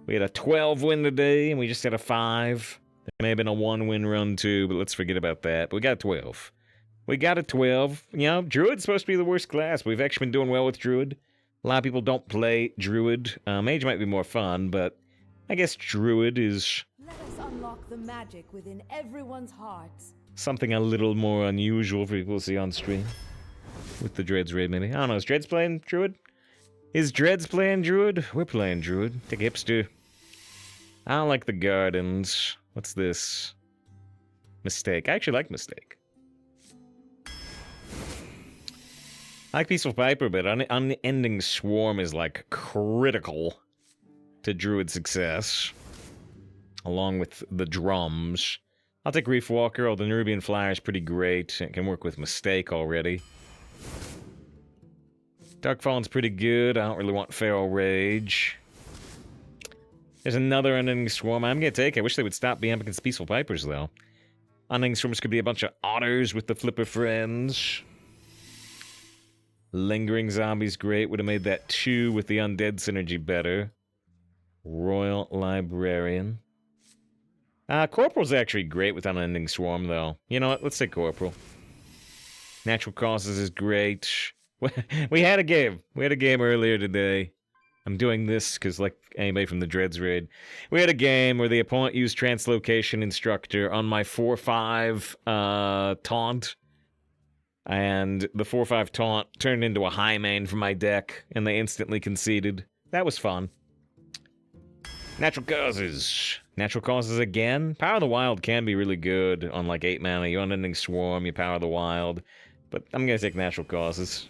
We had a 12 win today, and we just had a 5. There may have been a 1-win run too, but let's forget about that. But we got a 12. We got a 12. You know, Druid's supposed to be the worst class. We've actually been doing well with Druid. A lot of people don't play Druid. Mage might be more fun, but I guess Druid is... Let us unlock the magic within everyone's hearts. Something a little more unusual for people to see on stream. With the Dreads raid, maybe. I don't know, is Dreads playing Druid? Is Dreads playing Druid? We're playing Druid. Take hipster. I don't like the gardens. What's this? Mistake. I actually like Mistake. I like Peaceful Piper, but Unending Swarm is, like, critical to Druid success. Along with the drums. I'll take Reef Walker, although the Nerubian Flyer is pretty great. It can work with Mistake already. Darkfallen's pretty good. I don't really want Feral Rage. There's another Unending Swarm I'm gonna take. I wish they would stop being up against Peaceful Pipers, though. Unending Swarms could be a bunch of otters with the Flipper friends. Lingering Zombie's great. Would have made that 2 with the Undead synergy better. Royal Librarian. Corporal's actually great with Unending Swarm, though. You know what? Let's take Corporal. Natural Causes is great. We had a game. We had a game earlier today. I'm doing this because, like anybody from the Dreads raid, we had a game where the opponent used Translocation Instructor on my 4-5 taunt. And the 4-5 taunt turned into a high main for my deck, and they instantly conceded. That was fun. Natural Causes. Natural Causes again. Power of the Wild can be really good on like 8 mana. You Unending Swarm, you Power of the Wild. But I'm going to take Natural Causes.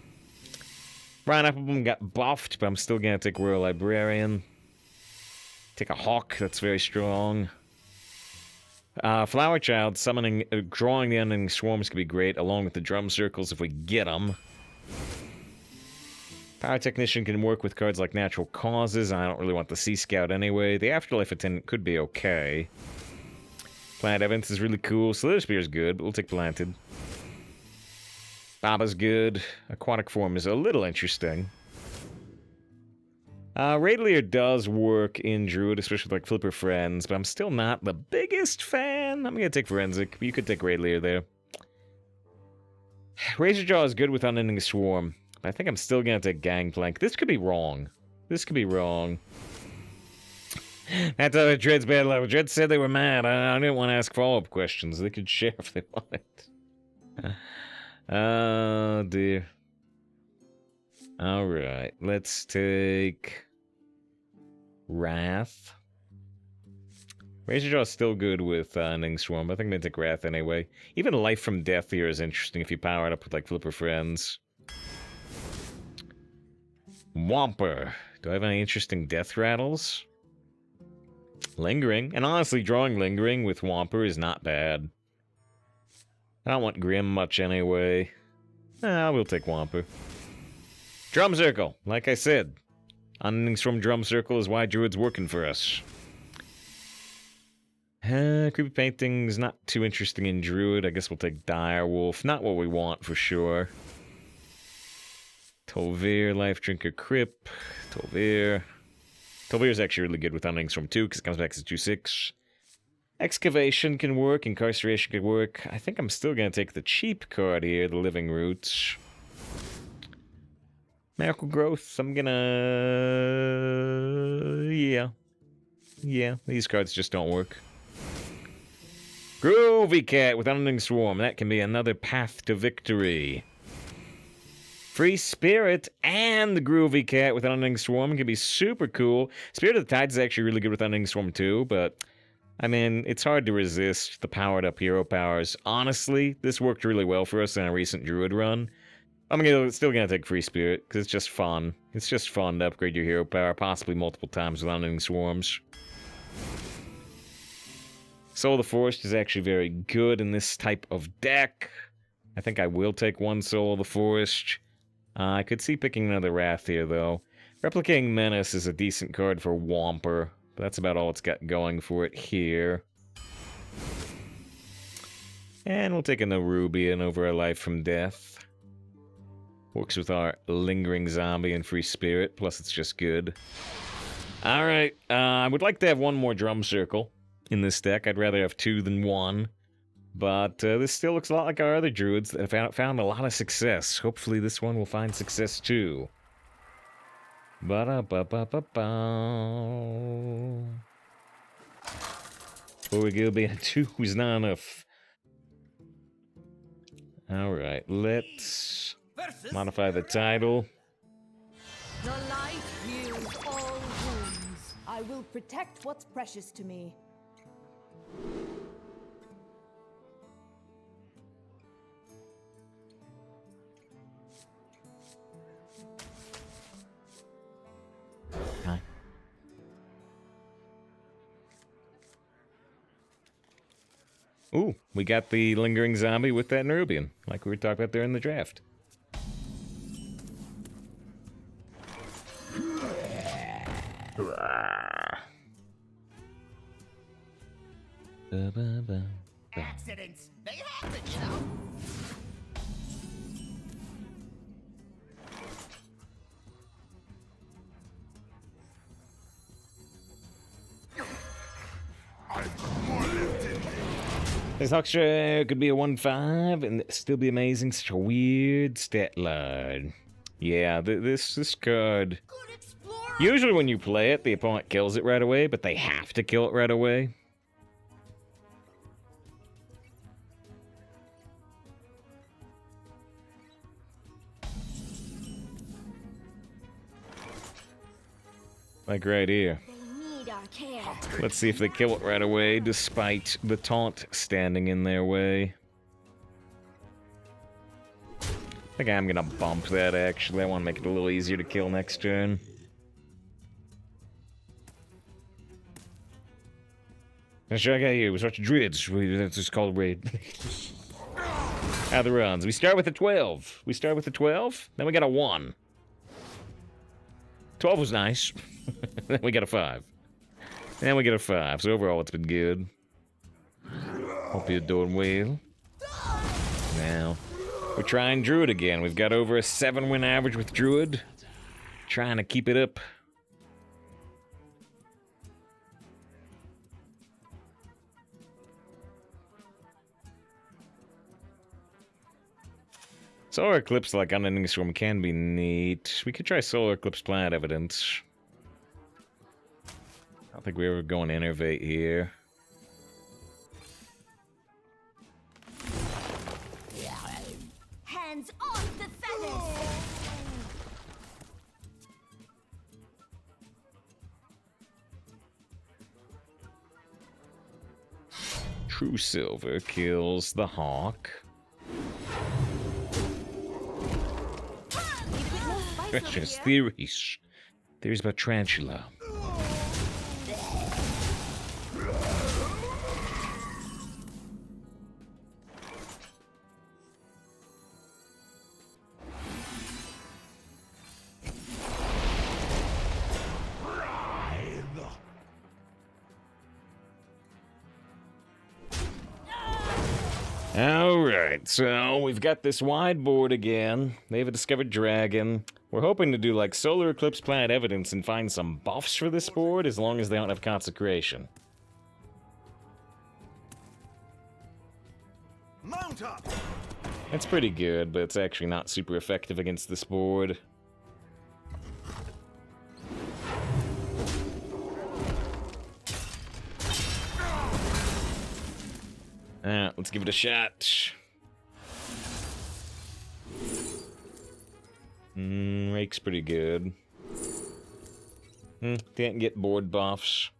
Brian Applebloom got buffed, but I'm still going to take Royal Librarian. Take a Hawk, that's very strong. Flower Child, summoning, drawing the Unending Swarms could be great, along with the Drum Circles if we get them. Power Technician can work with cards like Natural Causes. I don't really want the Sea Scout anyway. The Afterlife Attendant could be okay. Planet Events is really cool. Slither Spear is good, but we'll take Planted. Baba's good. Aquatic Form is a little interesting. Raidlear does work in Druid, especially with like Flipper Friends, but I'm still not the biggest fan. I'm gonna take Forensic. You could take Raidlear there. Razorjaw is good with Unending Swarm. I think I'm still gonna take Gangplank. This could be wrong. This could be wrong. That's how the Dreads bad level. Dreads said they were mad. I didn't want to ask follow-up questions. They could share if they wanted. Oh, dear. Alright, let's take... Wrath. Razorjaw is still good with Unending Swarm. I think I'm gonna take Wrath anyway. Even Life from Death here is interesting if you power it up with like Flipper Friends. Whomper. Do I have any interesting death rattles? Lingering. And honestly, drawing Lingering with Whomper is not bad. I don't want Grim much anyway. We'll take Whomper. Drum Circle. Like I said, Unending Swarm Drum Circle is why Druid's working for us. Creepy Painting's not too interesting in Druid. I guess we'll take Direwolf. Not what we want for sure. Tolvir, Life Drinker, Crip. Tolvir. Tolvir's actually really good with Unending Swarm too, because it comes back as 2/6. Excavation can work, Incarceration can work. I think I'm still going to take the cheap card here, the Living Roots. Miracle Growth, I'm gonna... Yeah, these cards just don't work. Groovy Cat with Unending Swarm, that can be another path to victory. Free Spirit and the Groovy Cat with Unending Swarm can be super cool. Spirit of the Tides is actually really good with Unending Swarm too, but... I mean, it's hard to resist the powered-up hero powers. Honestly, this worked really well for us in a recent Druid run. I'm still gonna take Free Spirit, because it's just fun. It's just fun to upgrade your hero power, possibly multiple times with Unending Swarms. Soul of the Forest is actually very good in this type of deck. I think I will take one Soul of the Forest. I could see picking another Wrath here, though. Replicating Menace is a decent card for Whomper. That's about all it's got going for it here. And we'll take a Nerubian over a Life from Death. Works with our Lingering Zombie and Free Spirit, plus it's just good. All right. I would like to have one more drum circle in this deck. I'd rather have two than one. But this still looks a lot like our other druids that have found a lot of success. Hopefully this one will find success too. Ba-da-ba-ba-ba-ba. Before we go being two is not enough. Alright, let's modify the title. The light heals all wounds. I will protect what's precious to me. Hi. Ooh, we got the lingering zombie with that Nerubian, like we were talking about there in the draft. Accidents, they happen, you know. This Hawkshire could be a 1/5 and still be amazing. Such a weird stat line. Yeah, this card. Usually when you play it, the opponent kills it right away, but they have to kill it right away. Like right here. Let's see if they kill it right away, despite the taunt standing in their way. I think I'm gonna bump that, actually. I want to make it a little easier to kill next turn. Let's check out here. We start to druids. That's just called raid. How the runs. We start with a 12. We start with a 12, then we got a 1. 12 was nice. Then we got a 5. And we get a 5, so overall it's been good. Hope you're doing well. Now, we're trying Druid again. We've got over a 7-win average with Druid. Trying to keep it up. Solar Eclipse, like Unending Storm, can be neat. We could try Solar Eclipse Planet Evidence. I don't think we ever go and innovate here. Hands off the feathers! True Silver kills the Hawk. Precious theories. Theories about Tarantula. Alright, so we've got this wide board again. They have a discovered dragon. We're hoping to do like Solar Eclipse Planet Evidence and find some buffs for this board as long as they don't have Consecration. Mount up. It's pretty good, but it's actually not super effective against this board. Let's give it a shot. Rake's pretty good. Didn't get board buffs.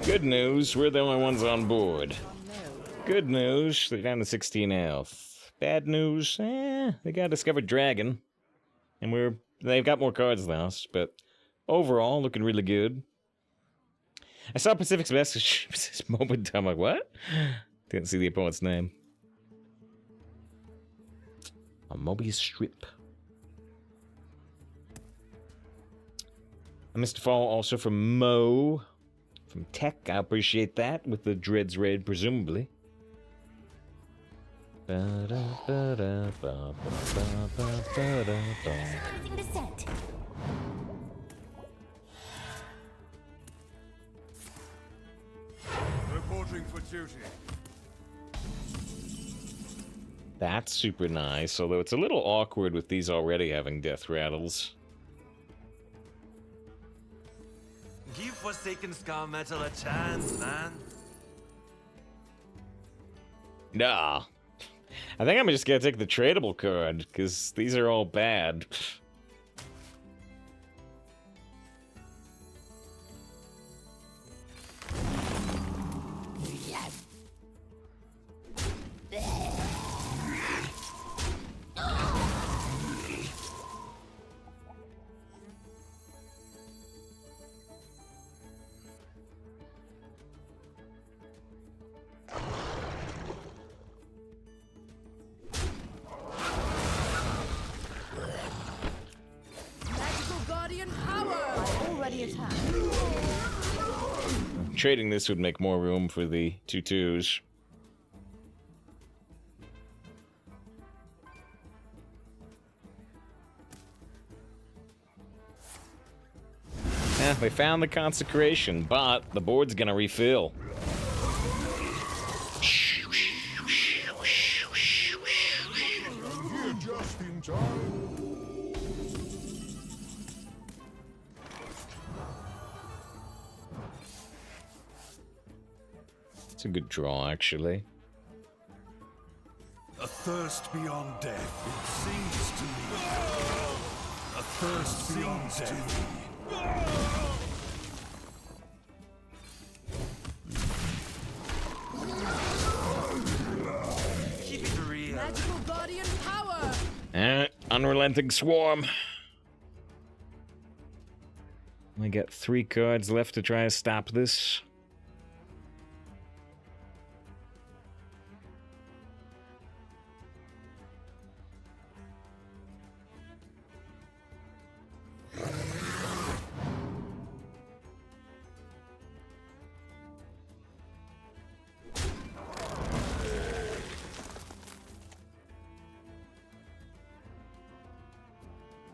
Good news, we're the only ones on board. Good news, they're down to 16 health. Bad news, they got a discovered dragon. And they've got more cards than us, but overall, looking really good. I saw Pacific's message this moment, I'm like, what? Didn't see the opponent's name. A Mobius Strip. A Mr. Fall also from Mo. From Tech, I appreciate that, with the Dreads raid, presumably. Choosing the set. Reporting for duty. That's super nice, although it's a little awkward with these already having death rattles. Give Forsaken Scar Metal a chance, man. Nah. I think I'm just gonna take the tradable card, because these are all bad. Trading this would make more room for the 2/2s. Yeah, they found the consecration, but the board's gonna refill. Here just in time. It's a good draw, actually. A thirst beyond death, it seems to me. A thirst beyond death. Keep it real. Magical guardian power. Unrelenting Swarm. We got 3 cards left to try to stop this.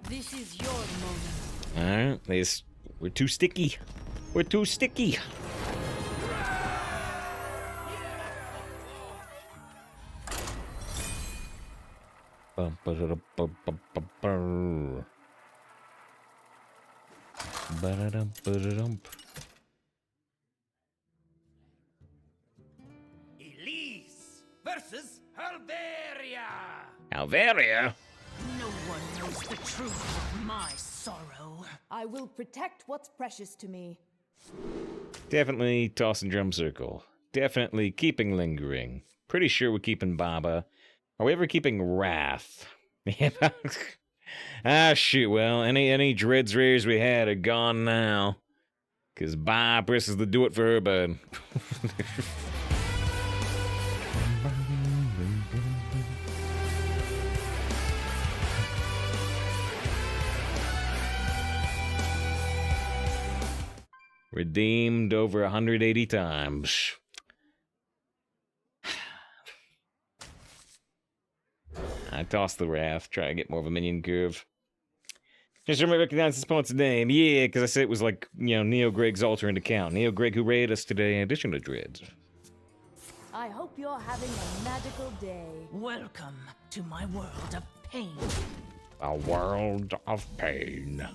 This is your moment. Alright, we're too sticky. We're too sticky. Elise versus Halberia. Alvaria? No one knows the truth of my sorrow. I will protect what's precious to me. Definitely toss and drum circle. Definitely keeping lingering. Pretty sure we're keeping Baba. Are we ever keeping Wrath? Shoot, well, any Dreads rares we had are gone now. Cause Bob presses the do it for her bud. Redeemed over 180 times. I tossed the Wrath, try to get more of a minion curve. Just remember to recognize this opponent's name. Yeah, because I said it was like, Neo Greg's alternate account. Neo Greg who raided us today in addition to Dreads. I hope you're having a magical day. Welcome to my world of pain. A world of pain.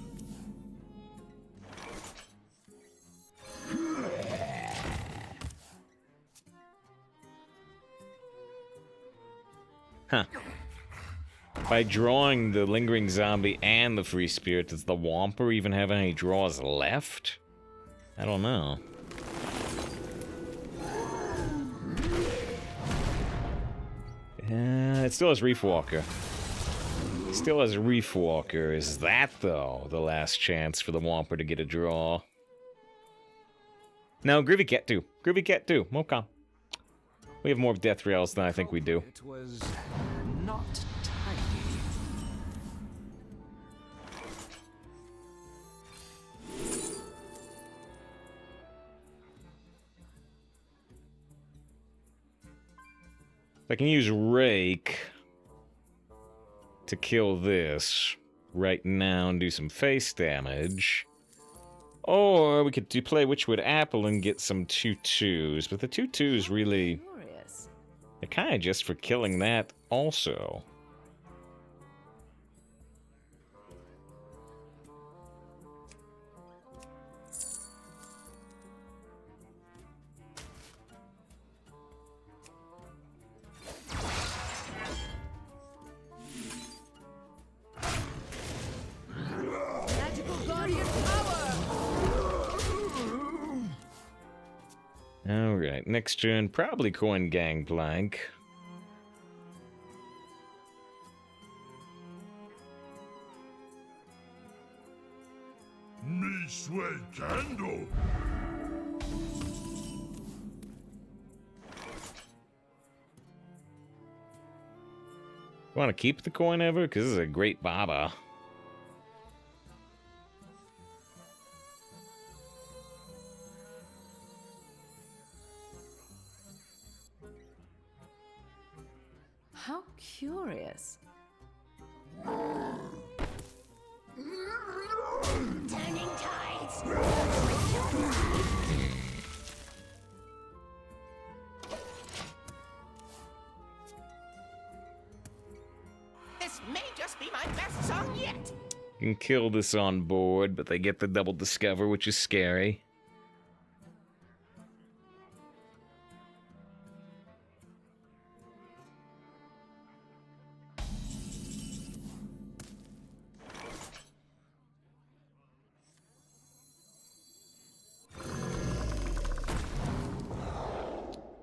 Huh. By drawing the Lingering Zombie and the Free Spirit, does the Whomper even have any draws left? I don't know. It still has Reef Walker. Still has Reef Walker. Is that, though, the last chance for the Whomper to get a draw? No, Groovy Cat 2. Groovy Cat 2. Okay. We have more Death Rails than I think we do. It was not tidy. I can use Rake to kill this right now and do some face damage. Or we could play Witchwood Apple and get some 2/2s, but the 2/2s really... Curious. they're kind of just for killing that also. Magical Guardian Power! Alright, next turn, probably coin Gangplank. Me sweat candle. You want to keep the coin ever? Because this is a great Baba. How curious. Turning tides. This may just be my best song yet. You can kill this on board, but they get the double discover, which is scary.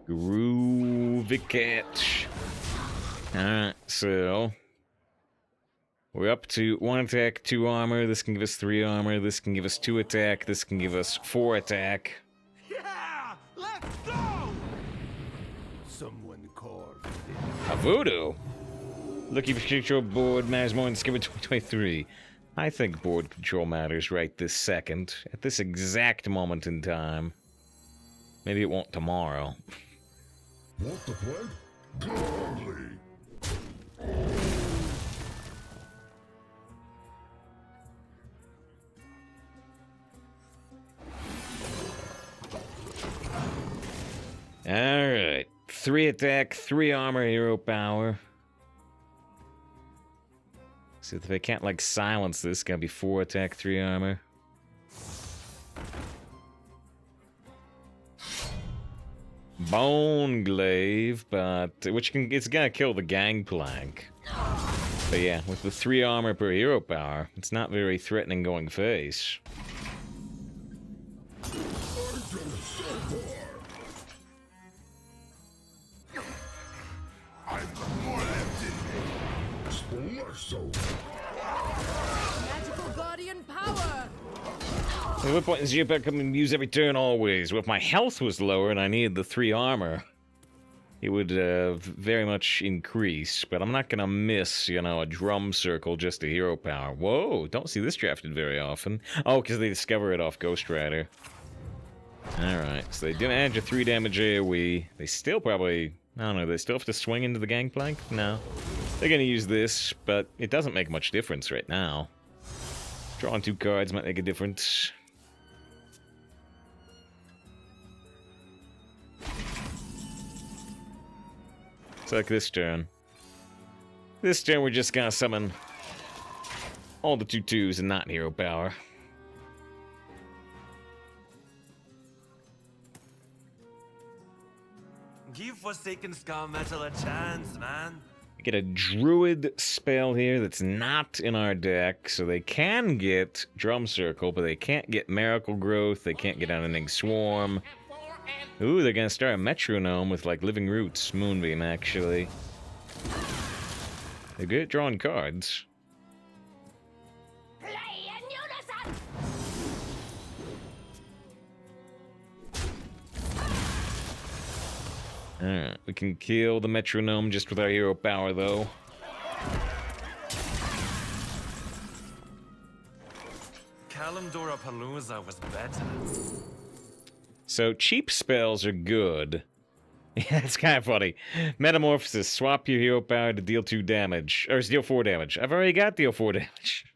Groovy catch. Alright, so we're up to 1 attack, 2 armor. This can give us 3 armor. This can give us 2 attack. This can give us 4 attack. Yeah! Let's go! Someone called. A voodoo. Looking for control board matters more than Skipper 2023. I think board control matters right this second, at this exact moment in time. Maybe it won't tomorrow. Want the play? Gladly. Alright. 3 attack, 3 armor, hero power. See if they can't, like, silence this. Gotta be 4 attack, 3 armor. Bone glaive, but it's gonna kill the Gangplank. But yeah, with the 3 armor per hero power, it's not very threatening going face. Magical Guardian Power! At what point is Geopack coming to use every turn always? Well, if my health was lower and I needed the 3 armor, it would very much increase. But I'm not gonna miss, you know, a drum circle just a hero power. Whoa, don't see this drafted very often. Oh, because they discover it off Ghost Rider. Alright, so they do add your 3 damage AoE. They still probably... I don't know, they still have to swing into the Gangplank? No. They're gonna use this, but it doesn't make much difference right now. Drawing 2 cards might make a difference. It's like this turn. This turn we're just gonna summon all the 2/2s and not hero power. Give Forsaken Scar Metal a chance, man. We get a Druid spell here that's not in our deck, so they can get Drum Circle, but they can't get Miracle Growth, they can't get Unending Swarm. Ooh, they're gonna start a Metronome with, like, Living Roots, Moonbeam, actually. They're good at drawing cards. Play in unison! Alright, we can kill the metronome just with our hero power, though. Kalimdora Palooza was better. So, cheap spells are good. Yeah, it's kind of funny. Metamorphosis, swap your hero power to deal 2 damage. Or deal 4 damage. I've already got deal 4 damage.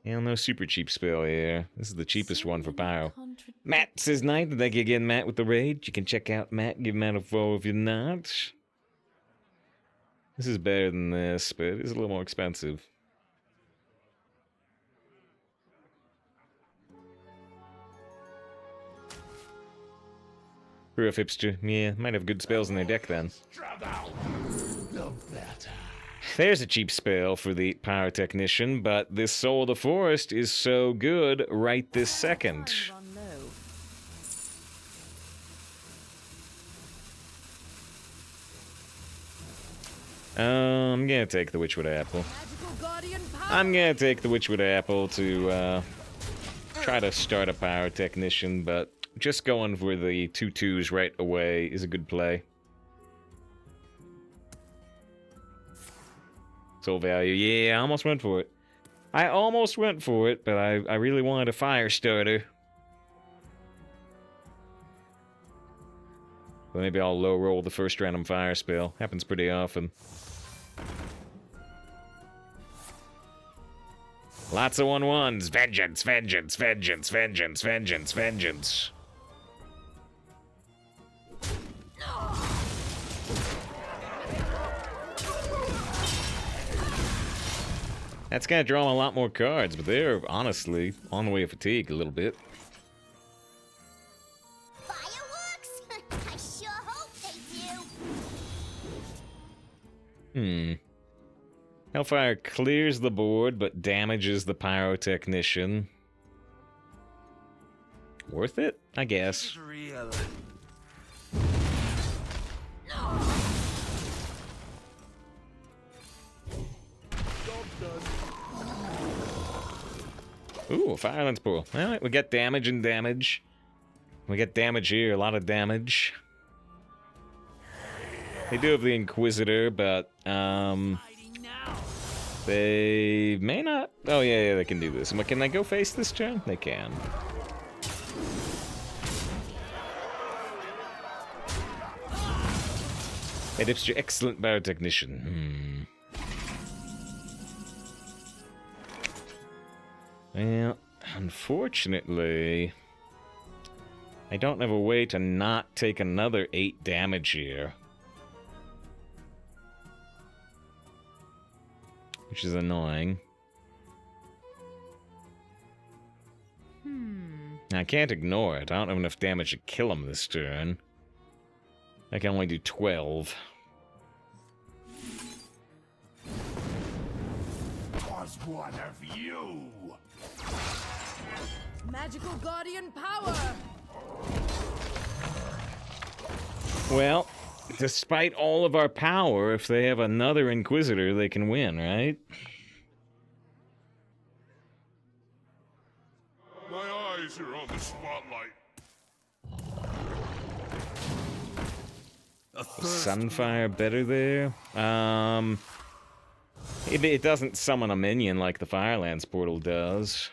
Yeah, no super cheap spell here. This is the cheapest one for Pyro. Matt says, "Night." Thank you again, Matt, with the raid. You can check out Matt. Give Matt a follow if you're not. This is better than this, but it is a little more expensive. Proof hipster. Yeah, might have good spells in their deck then. There's a cheap spell for the pyrotechnician, but this Soul of the Forest is so good right this second. I'm gonna take the Witchwood Apple. I'm gonna take the Witchwood Apple to try to start a pyrotechnician, but just going for the 2/2s right away is a good play. Soul value. Yeah, I almost went for it. I almost went for it, but I really wanted a fire starter. Well, maybe I'll low roll the first random fire spell. Happens pretty often. Lots of 1/1s. Vengeance, vengeance, vengeance, vengeance, vengeance, vengeance. That's gonna draw a lot more cards, but they're honestly on the way of fatigue a little bit. Fireworks? I sure hope they do. Hellfire clears the board, but damages the pyrotechnician. Worth it? I guess. Real. Ooh, a Firelands Pool. Alright, we get damage and damage. We get damage here, a lot of damage. They do have the Inquisitor, but, they may not... Oh, yeah, they can do this. Can they go face this turn? They can. Hey, Dipster, excellent biotechnician. Well, unfortunately, I don't have a way to not take another 8 damage here. Which is annoying. I can't ignore it. I don't have enough damage to kill him this turn. I can only do 12. Was one of you. Magical Guardian Power! Well, despite all of our power, if they have another Inquisitor, they can win, right? My eyes are on the spotlight. Sunfire better there? It doesn't summon a minion like the Firelands portal does.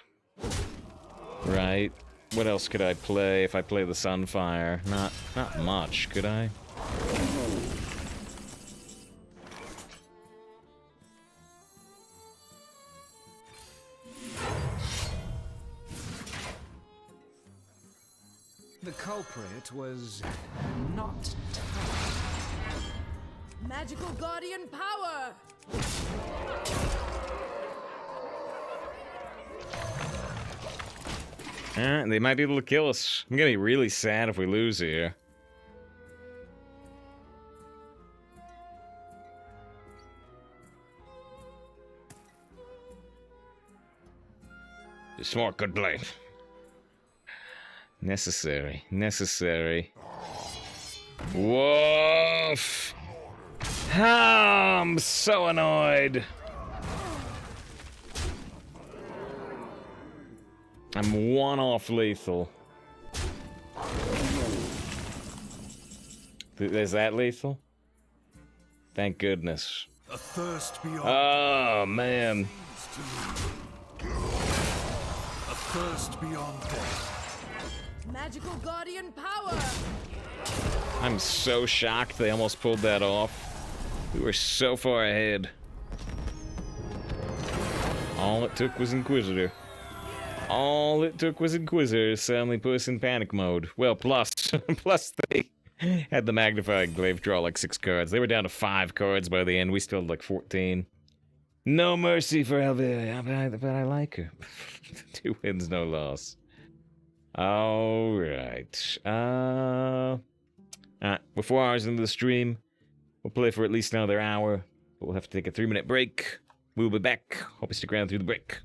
Right. What else could I play if I play the Sunfire? Not much, could I? The culprit was not tough. Magical Guardian Power! They might be able to kill us. I'm gonna be really sad if we lose here. Smart, good play. Necessary. Woof! I'm so annoyed. I'm one off lethal. Is that lethal? Thank goodness. A thirst beyond Oh, man. a thirst beyond death. Magical Guardian power! I'm so shocked they almost pulled that off. We were so far ahead. All it took was Inquisitor. All it took was Inquisitor to suddenly put us in panic mode. Well, plus they had the magnifying glaive draw like 6 cards. They were down to 5 cards by the end. We still had like 14. No mercy for Helveria, but I like her. 2 wins, no loss. Alright. We're 4 hours into the stream. We'll play for at least another hour, but we'll have to take a 3-minute break. We'll be back. Hope you stick around through the break.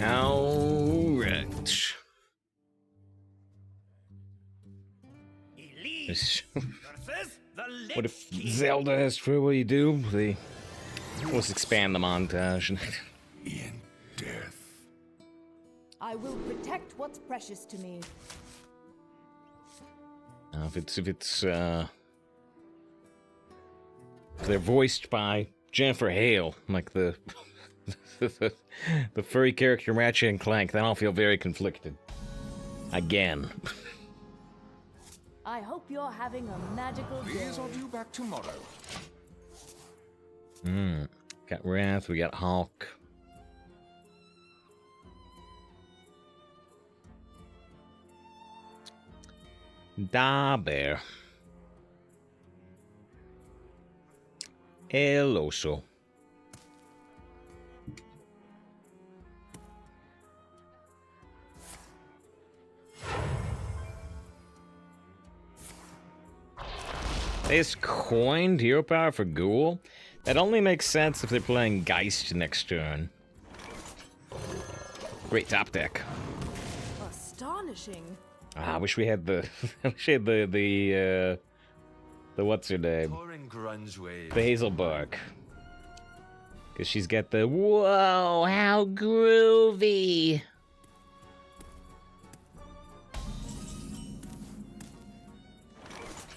Alright. What if Zelda has true? What do you do? Let's expand the montage. In death. I will protect what's precious to me. Now, if they're voiced by Jennifer Hale, like the the furry character Ratchet and Clank, then I'll feel very conflicted. Again. I hope you're having a magical day. These are due back tomorrow. Got Wrath, we got Hulk. Da Bear. El Oso. This coined hero power for Ghoul? That only makes sense if they're playing Geist next turn. Great top deck. Astonishing. Ah, I wish we had the I wish we had the what's her name? Pouring grunge wave. The Hazelbark. Cause she's got the whoa, how groovy.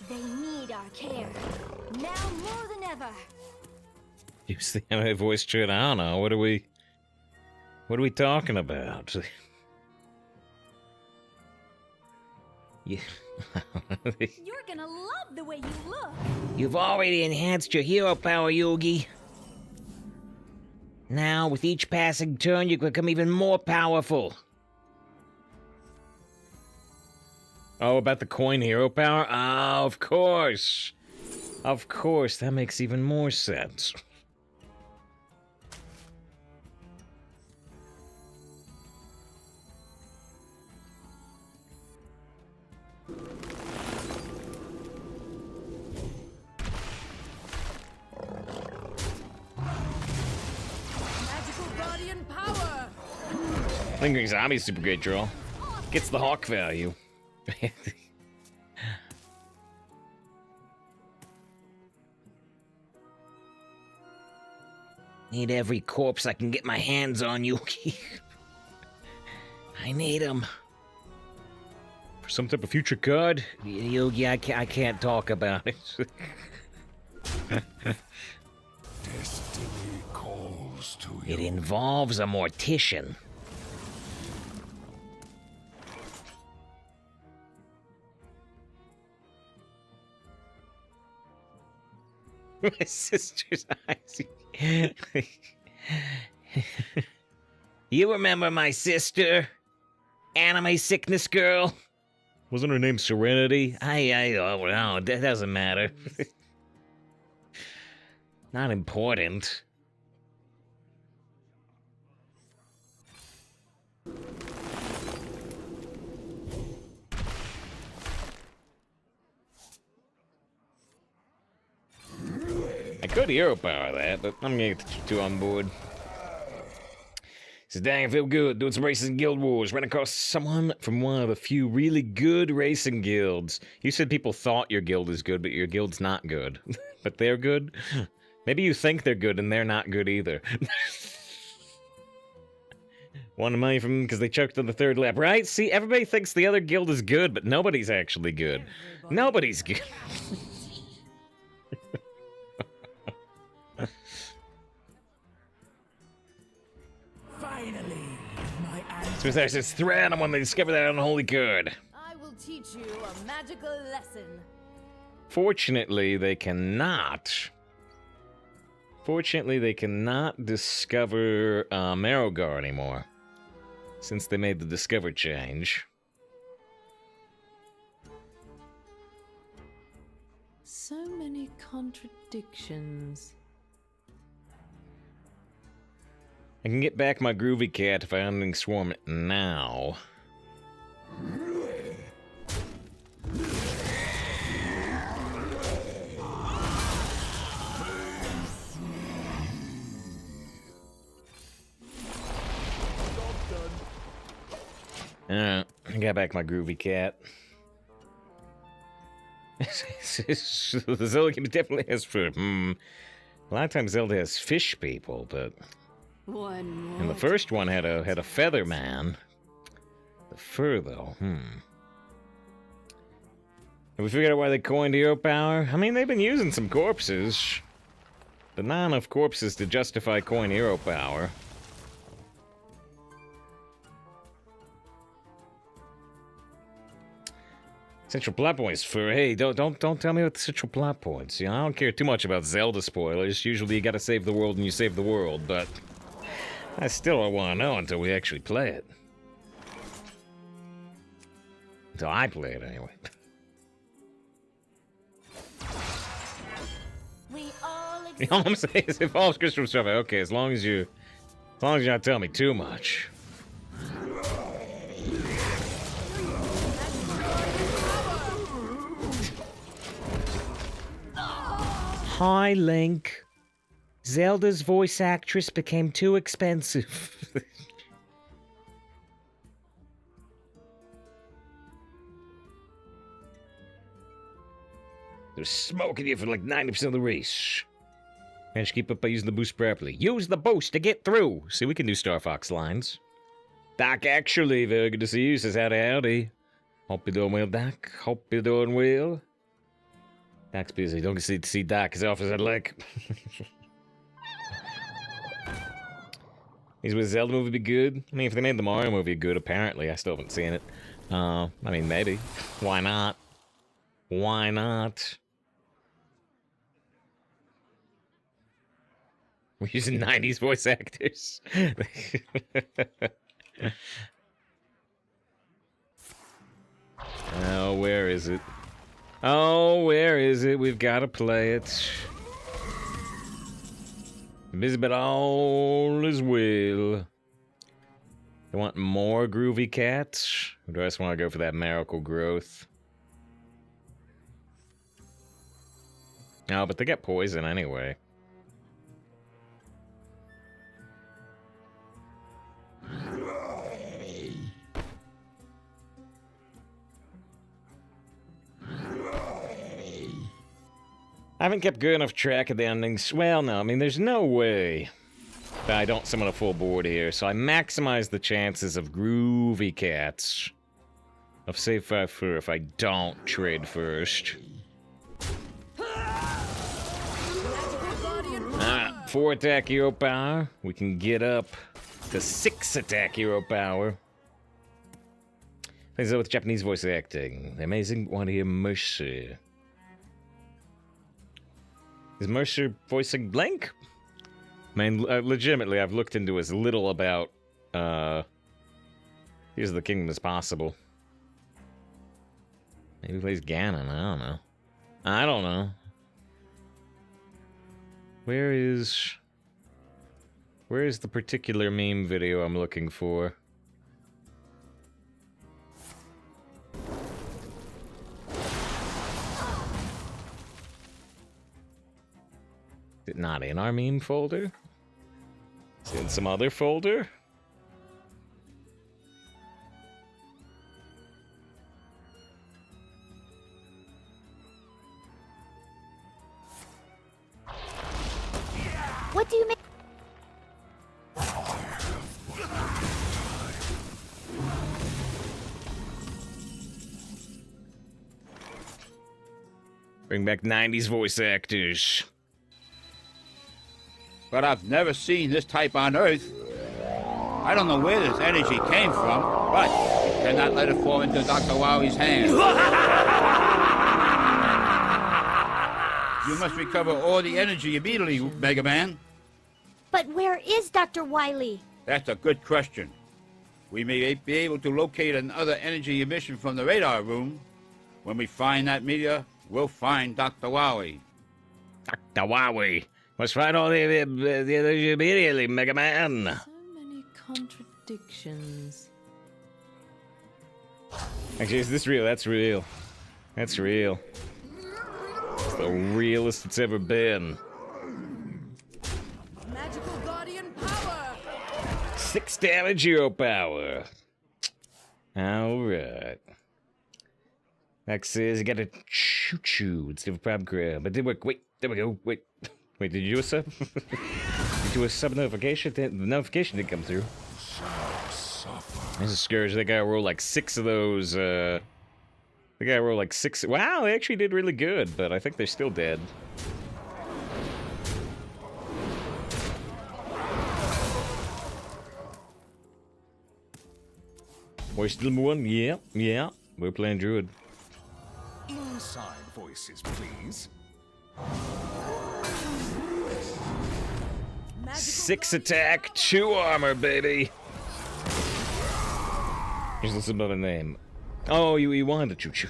They need our care. Now more than ever. Use the anime voice chat. I don't know. What are we talking about? Yeah. You're gonna love the way you look. You've already enhanced your hero power, Yogi. Now, with each passing turn, you become even more powerful. Oh, about the coin hero power? Oh, of course. Of course, that makes even more sense. Magical guardian power. Lingering Zombie, super great draw. Gets the Hawk value. Need every corpse I can get my hands on, Yuki. I need them. For some type of future card? Yogi, I can't talk about it. Destiny calls to you. It involves a mortician. My sister's eyes. You remember my sister? Anime sickness girl? Wasn't her name Serenity? Oh, no, that doesn't matter. Not important. I could hero power that, but I'm gonna get two on board. Says, dang, I feel good doing some racing in Guild Wars. Ran across someone from one of the few really good racing guilds. You said people thought your guild is good, but your guild's not good. But they're good? Maybe you think they're good and they're not good either. Wanted money from them because they choked on the third lap, right? See, everybody thinks the other guild is good, but nobody's actually good. Nobody's good. Finally, my So there says thread on when they discover that unholy card. I will teach you a magical lesson. Fortunately, they cannot. Fortunately, they cannot discover Marrowgar anymore, since they made the discover change. So many contradictions. I can get back my groovy cat if I unending swarm it now. I got back my groovy cat. Zelda definitely has food. A lot of times Zelda has fish people, but One more. and the first one had a feather man. The fur though, Have we figured out why they coined hero power? I mean, they've been using some corpses, but not enough corpses to justify coin hero power. Central plot points for hey, don't tell me about the central plot points. You know, I don't care too much about Zelda spoilers. Usually you gotta save the world and you save the world, but I still don't want to know until we actually play it. Until I play it anyway. We all All I'm saying is it involves Christopher stuff. Okay, as long as you're not telling me too much. Hi, Link. Zelda's voice actress became too expensive. They're smoking you for like 90% of the race. Managed to keep up by using the boost properly. Use the boost to get through. See, we can do Star Fox lines. Doc, actually, very good to see you. Says howdy, howdy. Hope you're doing well, Doc. Hope you're doing well. Doc's busy. Don't get to see Doc. His office I'd like. Is the Zelda movie be good? I mean, if they made the Mario movie good, apparently. I still haven't seen it. I mean, maybe. Why not? Why not? We're using 90s voice actors. Oh, where is it? Oh, where is it? We've got to play it. Busy, but all is well. I want more groovy cats? Or do I just want to go for that miracle growth? No, but they get poison anyway. I haven't kept good enough track of the endings. Well, no, I mean, there's no way that I don't summon a full board here, so I maximize the chances of groovy cats. Of save 5 fur if I don't trade first. 4 attack hero power. We can get up to 6 attack hero power. Plays out with Japanese voice acting. Amazing. Want to hear Mercer. Is Mercer voicing Blank? I mean, legitimately, I've looked into as little about Tears of the Kingdom as possible. Maybe he plays Ganon. I don't know. I don't know. Where is the particular meme video I'm looking for? Is it not in our meme folder? Is it in some other folder? What do you mean? Bring back 90s voice actors. But I've never seen this type on Earth. I don't know where this energy came from, but cannot let it fall into Dr. Wowie's hands. You must recover all the energy immediately, Mega Man. But where is Dr. Wily? That's a good question. We may be able to locate another energy emission from the radar room. When we find that meteor, we'll find Dr. Wowie. Dr. Wowie. Let's find all the energy immediately, Mega Man. So many contradictions. Actually, is this real? That's real. That's real. It's the realest it's ever been. Magical Guardian power. 6 damage hero power. Alright. Next is you gotta choo-choo instead of prime grab. It did work. Wait, there we go. Wait, did you do a sub? Did you do a sub notification? The notification didn't come through. There's a Scourge. That guy rolled like 6 of those, The guy rolled like 6. Wow, they actually did really good, but I think they're still dead. We're still number 1? Yeah. We're playing Druid. inside voices, please. 6 attack, 2 armor, baby. Here's another name. Oh, you wanted to choo-choo.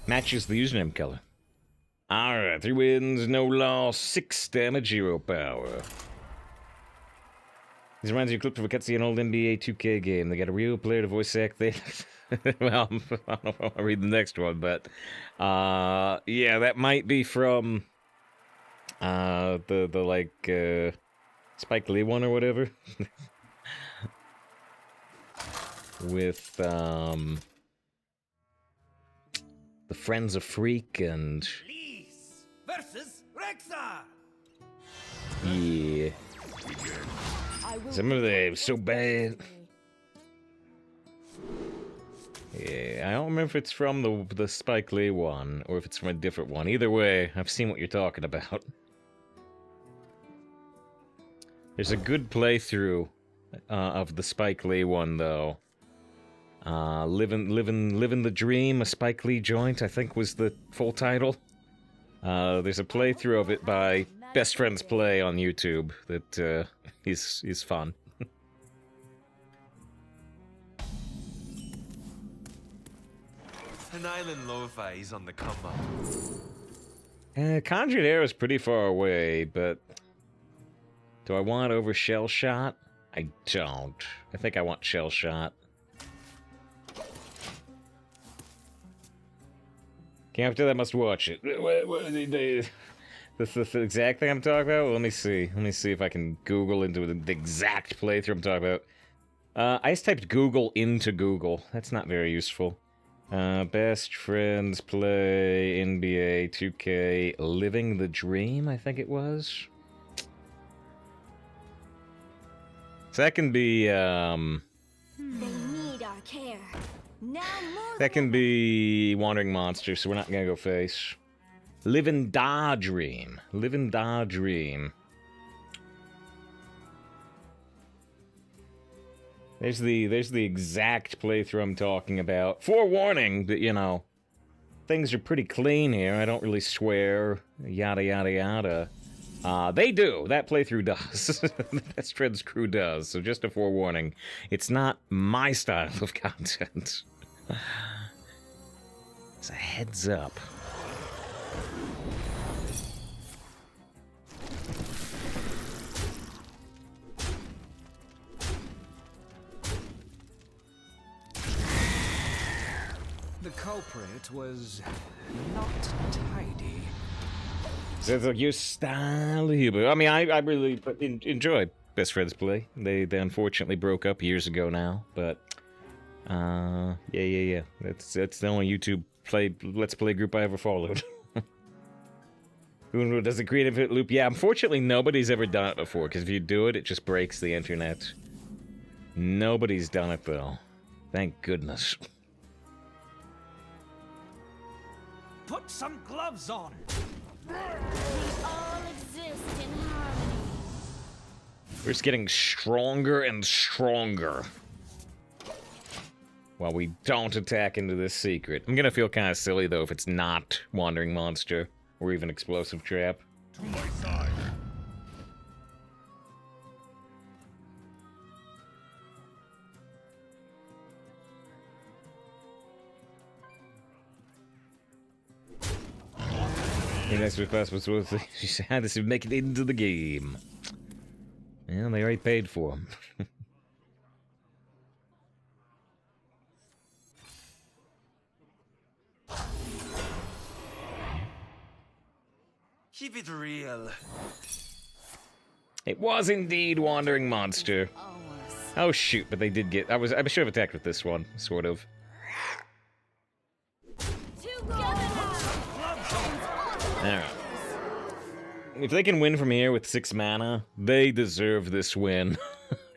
Matches the username color. Alright, 3 wins, no loss, 6 damage, 0 power. This reminds me of a clip of a cutscene in an old NBA 2K game. They got a real player to voice act there. Well, I don't know if I'll read the next one, but yeah, that might be from the Spike Lee one or whatever. With the Friends of Freak and Please versus Rexa. yeah. Some of them were so bad. Yeah, I don't remember if it's from the Spike Lee one or if it's from a different one. Either way, I've seen what you're talking about. There's a good playthrough of the Spike Lee one though. Living the Dream, a Spike Lee joint, I think was the full title. There's a playthrough of it by Best Friends Play on YouTube that is fun. An island lo-fi is on the come up. Conjured Arrow is pretty far away, but do I want over Shell Shot? I don't. I think I want Shell Shot. Can't after that, must watch it. This is the exact thing I'm talking about? Well, let me see. Let me see if I can Google into the exact playthrough I'm talking about. I just typed Google into Google. That's not very useful. Best Friends Play NBA 2K Living the Dream, I think it was. So that can be, They need our care. Now more that can be Wandering Monster, so we're not gonna go face. Live and Die Dream. Live and Die Dream. There's the exact playthrough I'm talking about. Forewarning that, you know, things are pretty clean here. I don't really swear, yada yada yada. They do. That playthrough does. The Best Friends crew does. So just a forewarning. It's not my style of content. It's a heads up. The culprit was not tidy. Sounds like your style of humor. I mean, I really enjoy Best Friends Play. They unfortunately broke up years ago now, but yeah. That's the only YouTube Let's Play group I ever followed. Who does a creative loop? Yeah, unfortunately nobody's ever done it before, because if you do it, it just breaks the internet. Nobody's done it though. Thank goodness. Put some gloves on. we all exist in harmony. We're just getting stronger and stronger. While we don't attack into this secret. I'm gonna feel kind of silly though if it's not Wandering Monster or even Explosive Trap. To my side. The next request was she said this would make it into the game. Yeah, they already paid for them. Keep it real. It was indeed Wandering Monster. Oh shoot, but they did get. I should have attacked with this one, sort of. Alright. If they can win from here with 6 mana, they deserve this win.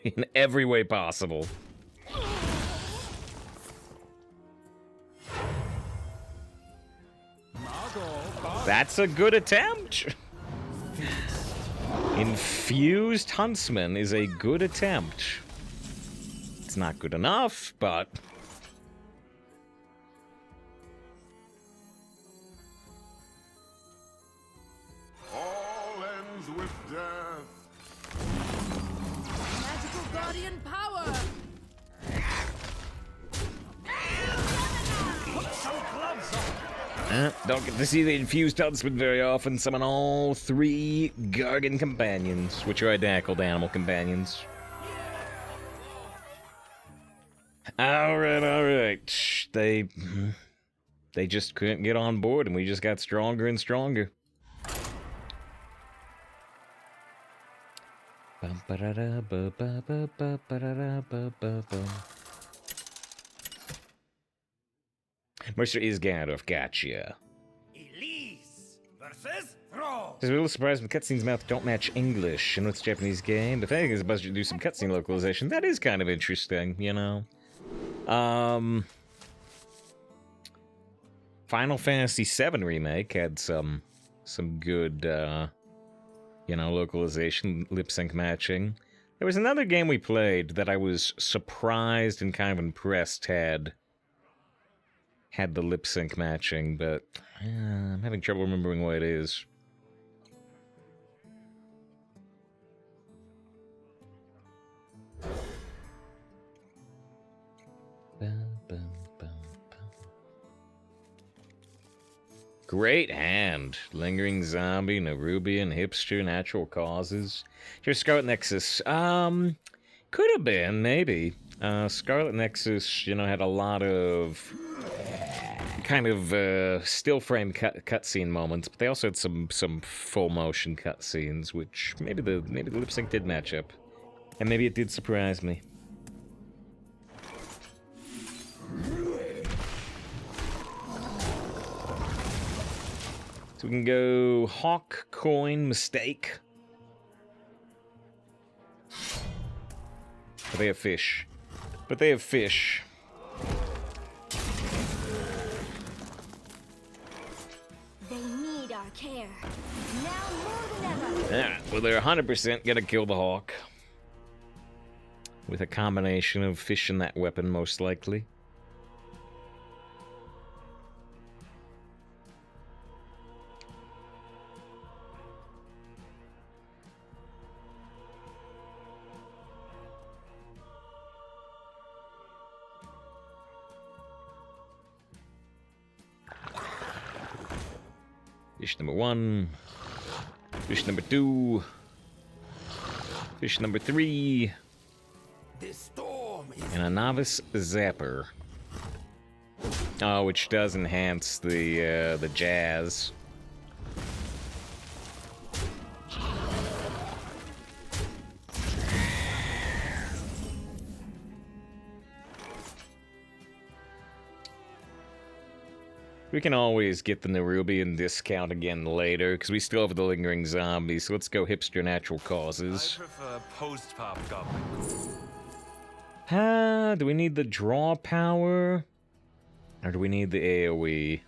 In every way possible. That's a good attempt! Infused Huntsman is a good attempt. It's It's not good enough, but... All ends with death. Magical guardian power! Don't get to see the infused huntsman very often. Summon all 3 Gargan companions, which are identical animal companions. Alright. They just couldn't get on board, and we just got stronger and stronger. Mercer is Gandalf, gotcha. Elise versus Throw. I was a little surprised when cutscenes mouth don't match English in its Japanese game. If anything, there's a budget to do some cutscene localization. That is kind of interesting, you know. Final Fantasy VII Remake had some good, you know, localization, lip sync matching. There was another game we played that I was surprised and kind of impressed had the lip sync matching, but I'm having trouble remembering what it is. Great hand. Lingering Zombie, Nerubian, Hipster, Natural Causes. Here's Scarlet Nexus. Could have been, maybe. Scarlet Nexus, you know, had a lot of kind of still frame cutscene moments, but they also had some full motion cutscenes, which maybe the lip sync did match up, and maybe it did surprise me. So we can go Hawk, Coin, Mistake. But they have fish. But they have fish. They need our care. Now more than ever. Yeah, well, they're 100% gonna kill the Hawk. With a combination of fish and that weapon, most likely. Fish number 1. Fish number 2. Fish number 3. This storm is And a novice zapper. Oh, which does enhance the jazz. We can always get the Nerubian discount again later, because we still have the Lingering Zombie, so let's go Hipster Natural Causes. I prefer post-pop goblin. Do we need the draw power? Or do we need the AoE?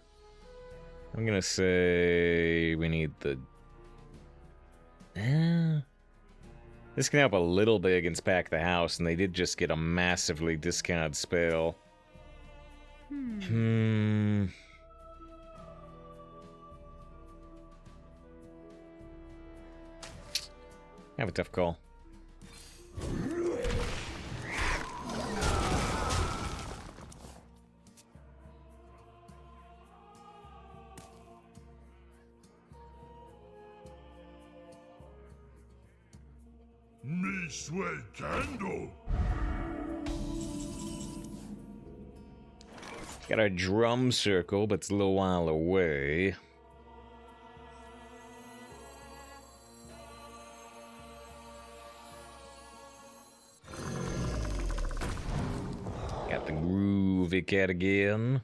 I'm gonna say we need the... This can help a little bit against Pack the House, and they did just get a massively discounted spell. I have a tough call. Me sweat candle. Got our drum circle, but it's a little while away. Got the groovy cat again.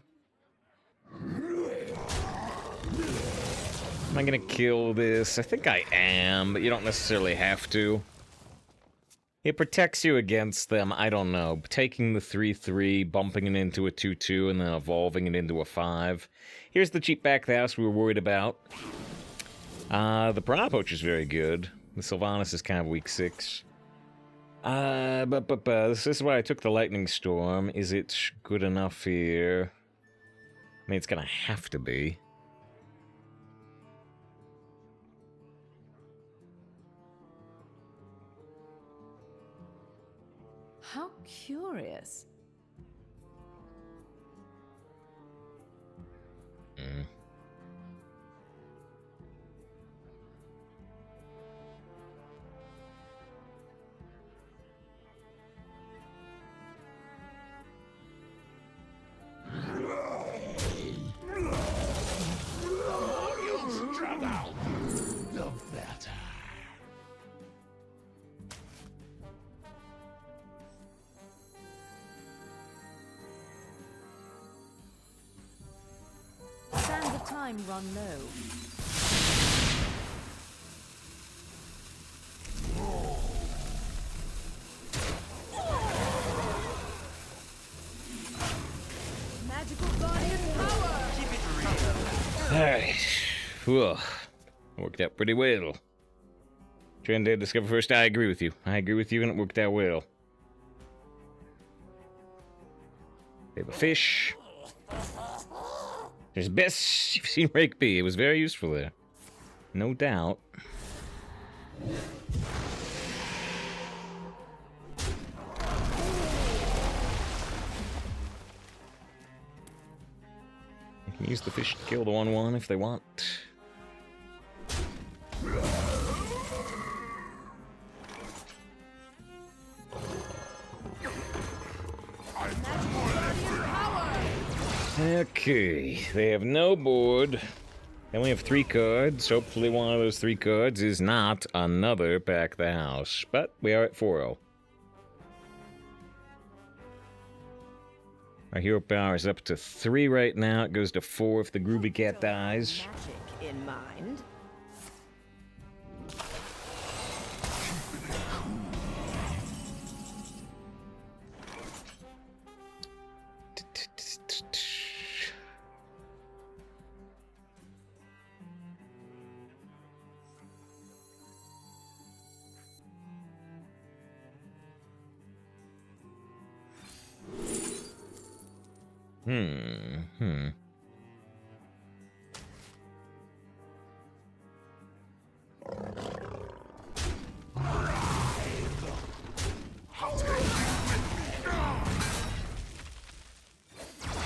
Am I gonna kill this? I think I am, but you don't necessarily have to. It protects you against them, I don't know. Taking the 3/3, bumping it into a 2/2, and then evolving it into a 5. Here's the cheap back the house we were worried about. The Piranha Poacher's very good. The Sylvanas is kind of weak 6. This is why I took the lightning storm. Is it good enough here? I mean, it's gonna have to be. How curious. Mm. Sands of time run low. Magical guardian power! Keep it real. Alright. Whew. Worked out pretty well. Trend did discover first. I agree with you. I agree with you, and it worked out well. We have a fish. There's best you've seen Rake be. It was very useful there. No doubt. You can use the fish to kill the 1/1 if they want. Okay, they have no board. They only have 3 cards. Hopefully one of those 3 cards is not another Pack the House. But we are at 4-0. Our hero power is up to 3 right now. It goes to 4 if the Groovy Cat dies. Magic in mind.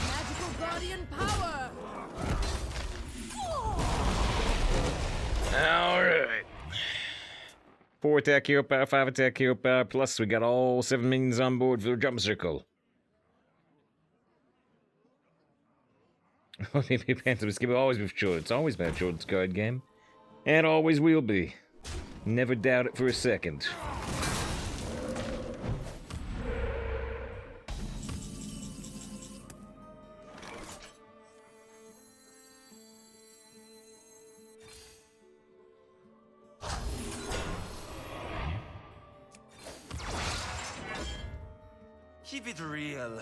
Magical guardian power! Alright. 4 attack hero power, 5 attack hero power, plus we got all 7 minions on board for the jump circle. Maybe Phantom's game will always be short. It's always been a short card game. And always will be. Never doubt it for a second. Keep it real.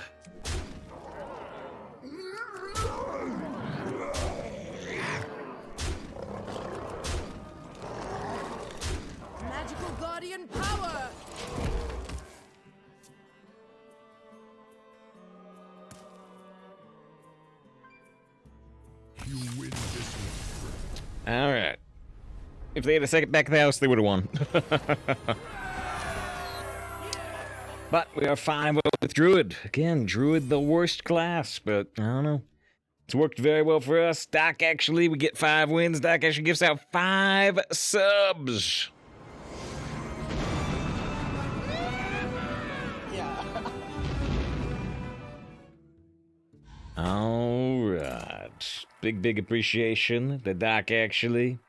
Magical guardian power! You win this one. Alright. If they had a second back of the house, they would have won. But we are 5-0 with Druid. Again, Druid the worst class, but I don't know. It's worked very well for us. Doc actually, we get 5 wins. Doc actually gives out 5 subs. Alright. Big appreciation. The Doc actually.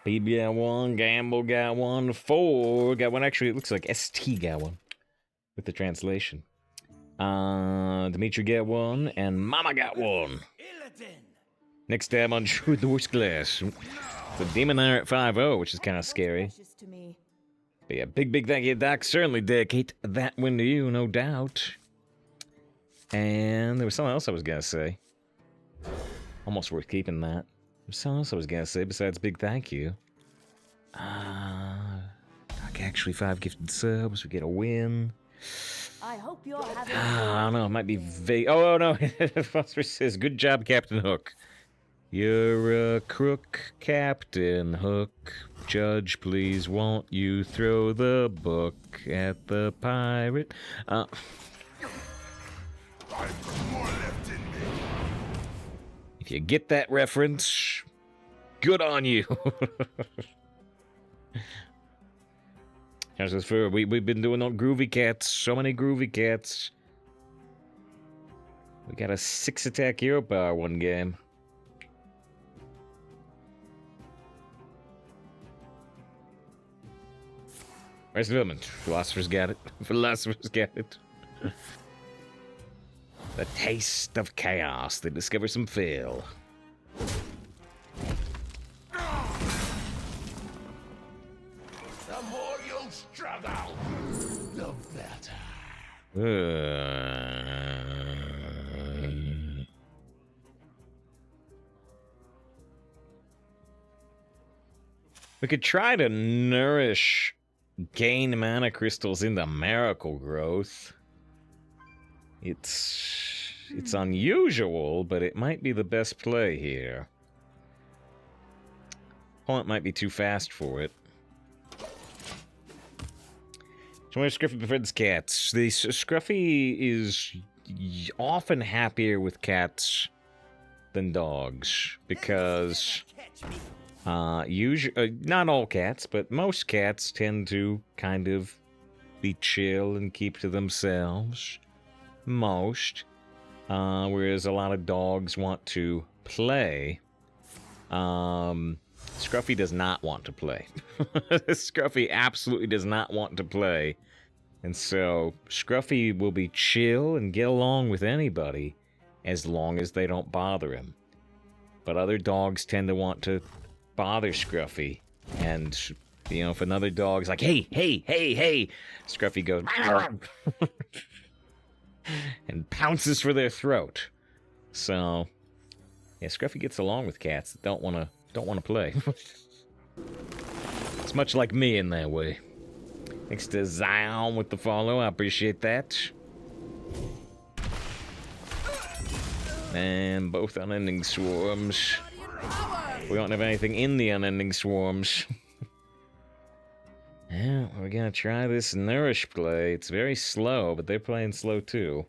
PB got 1, Gamble got 1, 4 got 1. Actually, it looks like ST got 1 with the translation. Dimitri got 1, and Mama got 1. Next time on Druid the Worst Class. The Demon are at 5-0, which is kind of scary. Precious to me. But yeah, big thank you, Doc. Certainly dedicate that win to you, no doubt. And there was something else I was gonna say. Almost worth keeping that. There was something else I was gonna say besides big thank you. God fuck, actually 5 gifted subs. We get a win. I hope you're having I don't know, it might be vague. Oh, no. Phosphorus says, good job, Captain Hook. You're a crook, Captain Hook. Judge, please, won't you throw the book at the pirate? I've got more left in me. If you get that reference, good on you. How's this for? We've been doing all groovy cats. So many groovy cats. We got a 6 attack hero power one game. Where's the development? Philosopher's got it. Philosopher's got it. The taste of chaos. They discover some fail. The more you'll struggle, the better. We could try to nourish gain mana crystals into miracle growth. It's unusual, but it might be the best play here. Opponent might be too fast for it. So why does Scruffy prefer this cats? The Scruffy is often happier with cats than dogs because usually not all cats, but most cats tend to kind of be chill and keep to themselves. Most, whereas a lot of dogs want to play. Scruffy does not want to play. Scruffy absolutely does not want to play. And so Scruffy will be chill and get along with anybody as long as they don't bother him. But other dogs tend to want to bother Scruffy. And, you know, if another dog's like, hey, hey, hey, hey, Scruffy goes and pounces for their throat. So, yeah, Scruffy gets along with cats that don't want to play. It's much like me in that way. Thanks to Zion with the follow, I appreciate that. And both unending swarms. We don't have anything in the unending swarms. Yeah, we're gonna try this nourish play. It's very slow, but they're playing slow too.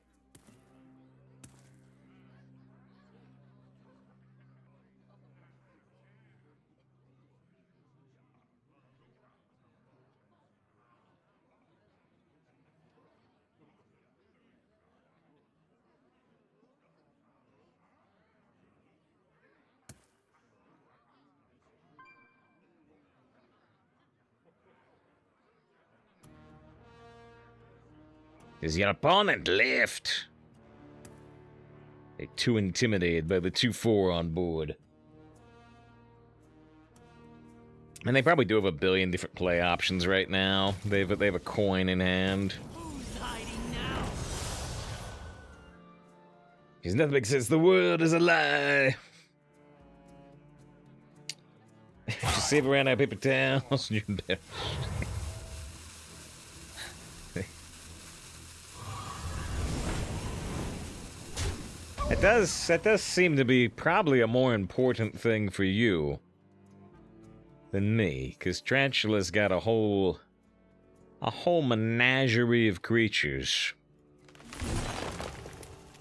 Is your opponent left? They're too intimidated by the 2-4 on board. And they probably do have a billion different play options right now. They have a coin in hand. Who's hiding now? Because nothing makes sense. The world is a lie. Just save around our paper towels. You're embarrassed. That does seem to be probably a more important thing for you than me, because Tarantula's got a whole menagerie of creatures.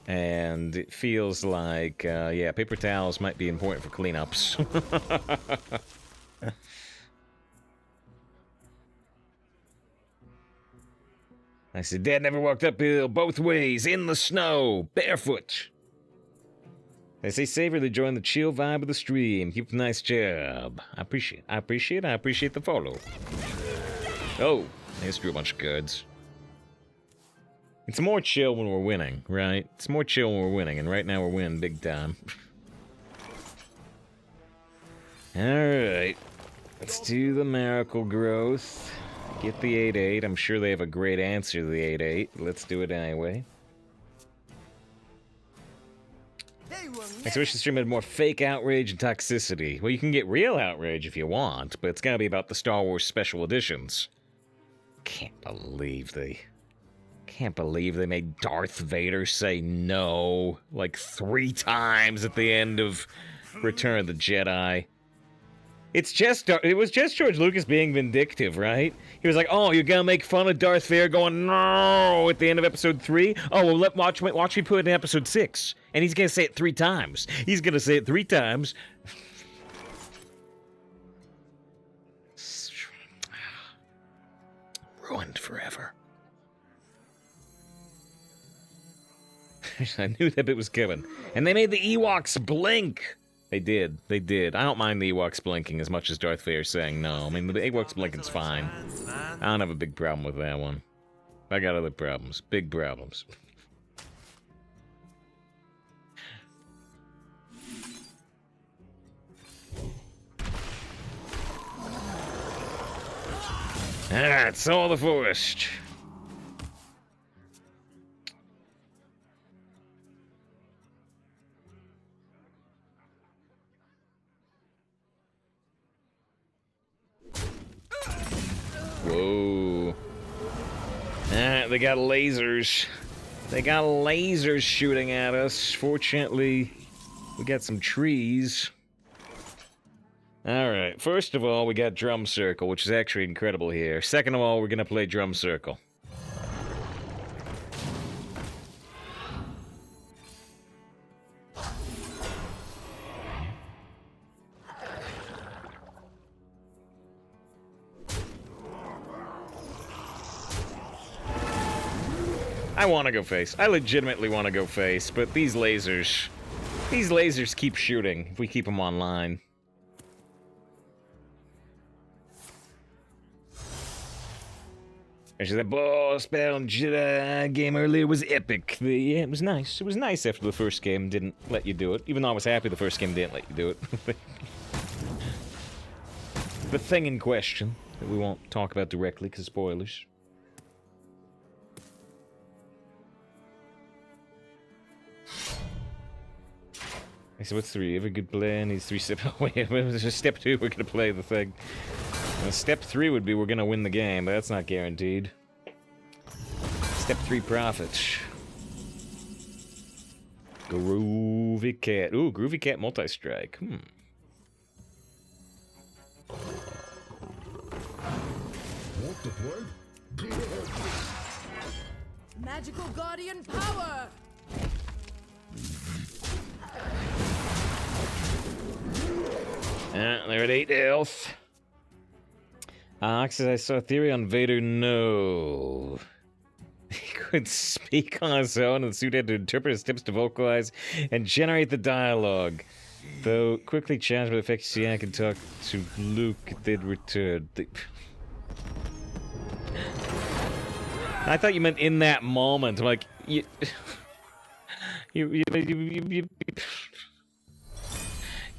And it feels like, yeah, paper towels might be important for cleanups. I said, Dad never walked uphill both ways, in the snow, barefoot. They say savor to join the chill vibe of the stream. Keep a nice job. I appreciate the follow. Oh, I just drew a bunch of cards. It's more chill when we're winning, right? It's more chill when we're winning, and right now we're winning big time. Alright. Let's do the miracle growth. Get the 8-8. I'm sure they have a great answer to the 8-8. Let's do it anyway. I wish the stream had more fake outrage and toxicity. Well, you can get real outrage if you want, but it's gotta be about the Star Wars special editions. Can't believe they made Darth Vader say no like 3 times at the end of Return of the Jedi. It was just George Lucas being vindictive, right? He was like, "Oh, you're gonna make fun of Darth Vader going no at the end of Episode 3? Oh, well, watch me put it in Episode 6, and he's gonna say it 3 times. He's gonna say it 3 times." Ruined forever. I knew that bit was coming, and they made the Ewoks blink. They did. I don't mind the Ewoks blinking as much as Darth Vader saying no. I mean, the Ewoks blinking's fine. I don't have a big problem with that one. I got other problems. Big problems. Alright, Soul of the Forest. Whoa. Alright, they got lasers. They got lasers shooting at us. Fortunately, we got some trees. Alright, first of all, we got Drum Circle, which is actually incredible here. Second of all, we're gonna play Drum Circle. I want to go face. I legitimately want to go face, but these lasers keep shooting if we keep them online. Actually, that boss battle Jedi game earlier was epic. Yeah, it was nice. It was nice after the first game didn't let you do it, even though I was happy the first game didn't let you do it. The thing in question that we won't talk about directly because spoilers. So what's 3? Every good plan needs 3 steps. Oh, wait, there's step 2, we're gonna play the thing. Step 3 would be we're gonna win the game, but that's not guaranteed. Step 3 profit. Groovy Cat. Ooh, Groovy Cat multi-strike. Want to play? Magical Guardian power! They're at 8 health. Says I saw a theory on Vader. No. He could speak on his own, and the suit had to interpret his tips to vocalize and generate the dialogue. Though quickly challenged by the fact I could talk to Luke, they'd return. I thought you meant in that moment. I'm like, you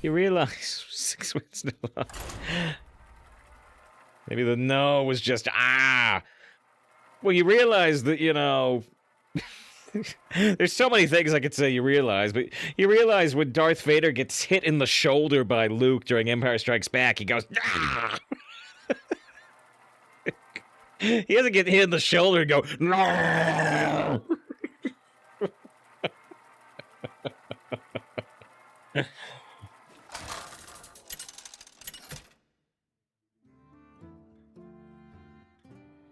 realize 6 minutes no. Maybe the no was just Well, you realize that, you know, there's so many things I could say you realize, but you realize when Darth Vader gets hit in the shoulder by Luke during Empire Strikes Back, he goes, ah! He doesn't get hit in the shoulder and go, no!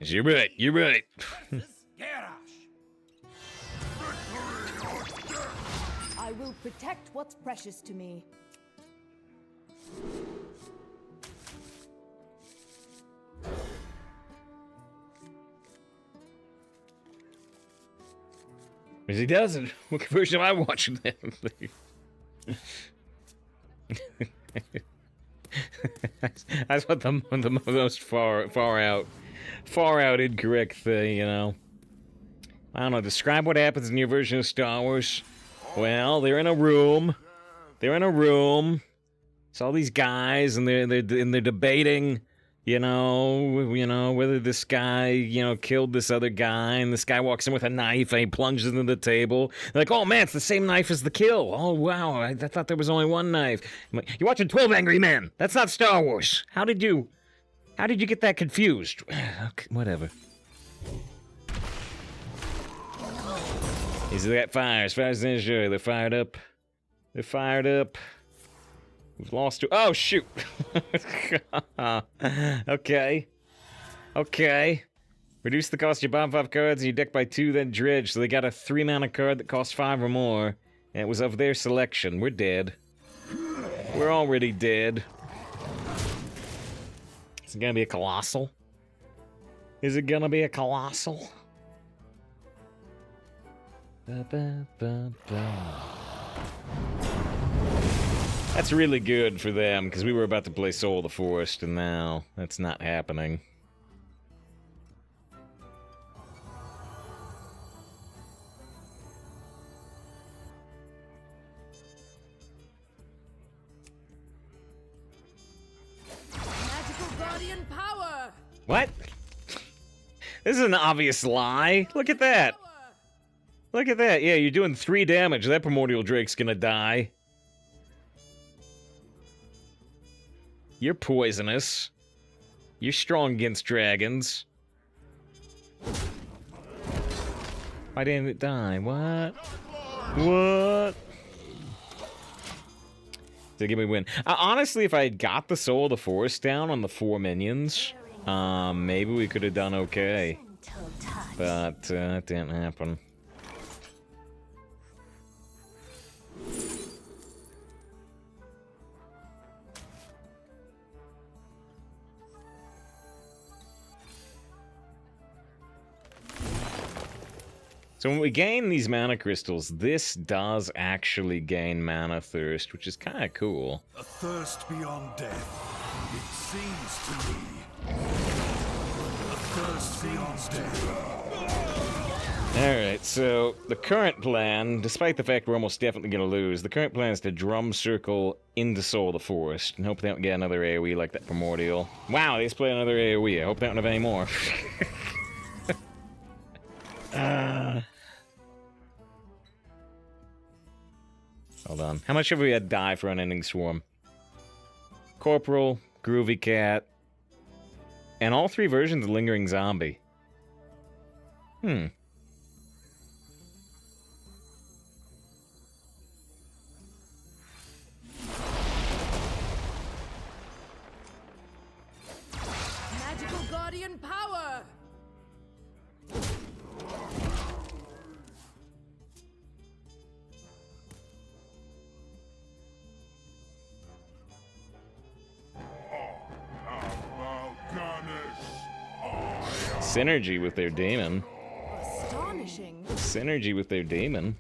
You're right, you're right. I will protect what's precious to me. Because he doesn't. What version am I watching then? That's what the most far out incorrect thing, you know. I don't know. Describe what happens in your version of Star Wars. Well, they're in a room. It's all these guys, and they're debating. You know whether this guy, killed this other guy, and this guy walks in with a knife and he plunges into the table. They're like, oh man, it's the same knife as the kill. Oh wow, I thought there was only one knife. I'm like, you're watching 12 Angry Men. That's not Star Wars. How did you How did you get that confused? Okay, whatever. Is that fires? Fires in sure. They're fired up. They're fired up. We've lost two. Oh, shoot. Okay. Okay. Reduce the cost of your bottom 5 cards and you deck by 2, then dredge. So they got a 3-mana card that costs 5 or more. And it was of their selection. We're dead. We're already dead. Is it gonna be a colossal? Is it gonna be a colossal? Ba, ba, ba, ba. That's really good for them, because we were about to play Soul of the Forest, and now that's not happening. Magical Guardian Power! What? This is an obvious lie. Look at that. Look at that. Yeah, you're doing 3 damage. That Primordial Drake's gonna die. You're poisonous. You're strong against dragons. Why didn't it die? What? What? Did it give me a win? Honestly, if I had got the Soul of the Forest down on the 4 minions, maybe we could have done okay. But that didn't happen. So when we gain these mana crystals, this does actually gain mana thirst, which is kind of cool. A thirst beyond death, it seems to me. A thirst beyond death. Alright, so the current plan, despite the fact we're almost definitely going to lose, the current plan is to drum circle into Soul of the Forest and hope they don't get another AoE like that Primordial. Wow, they just play another AoE. I hope they don't have any more. Hold on. How much have we had die for Unending Swarm? Corporal, Groovy Cat, and all 3 versions of Lingering Zombie. Magical Guardian Power! Synergy with their demon. Astonishing. Synergy with their demon.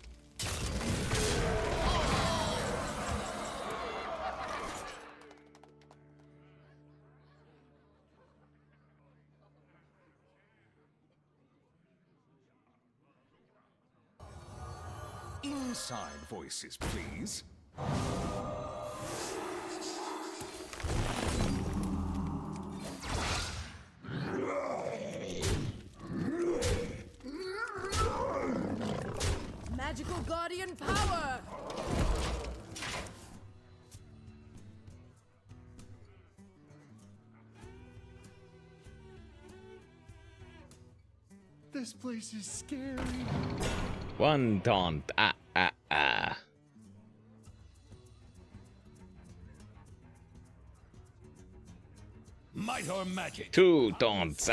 Inside voices, please. Magical Guardian Power! This place is scary. One taunt. Might or magic. 2 taunts.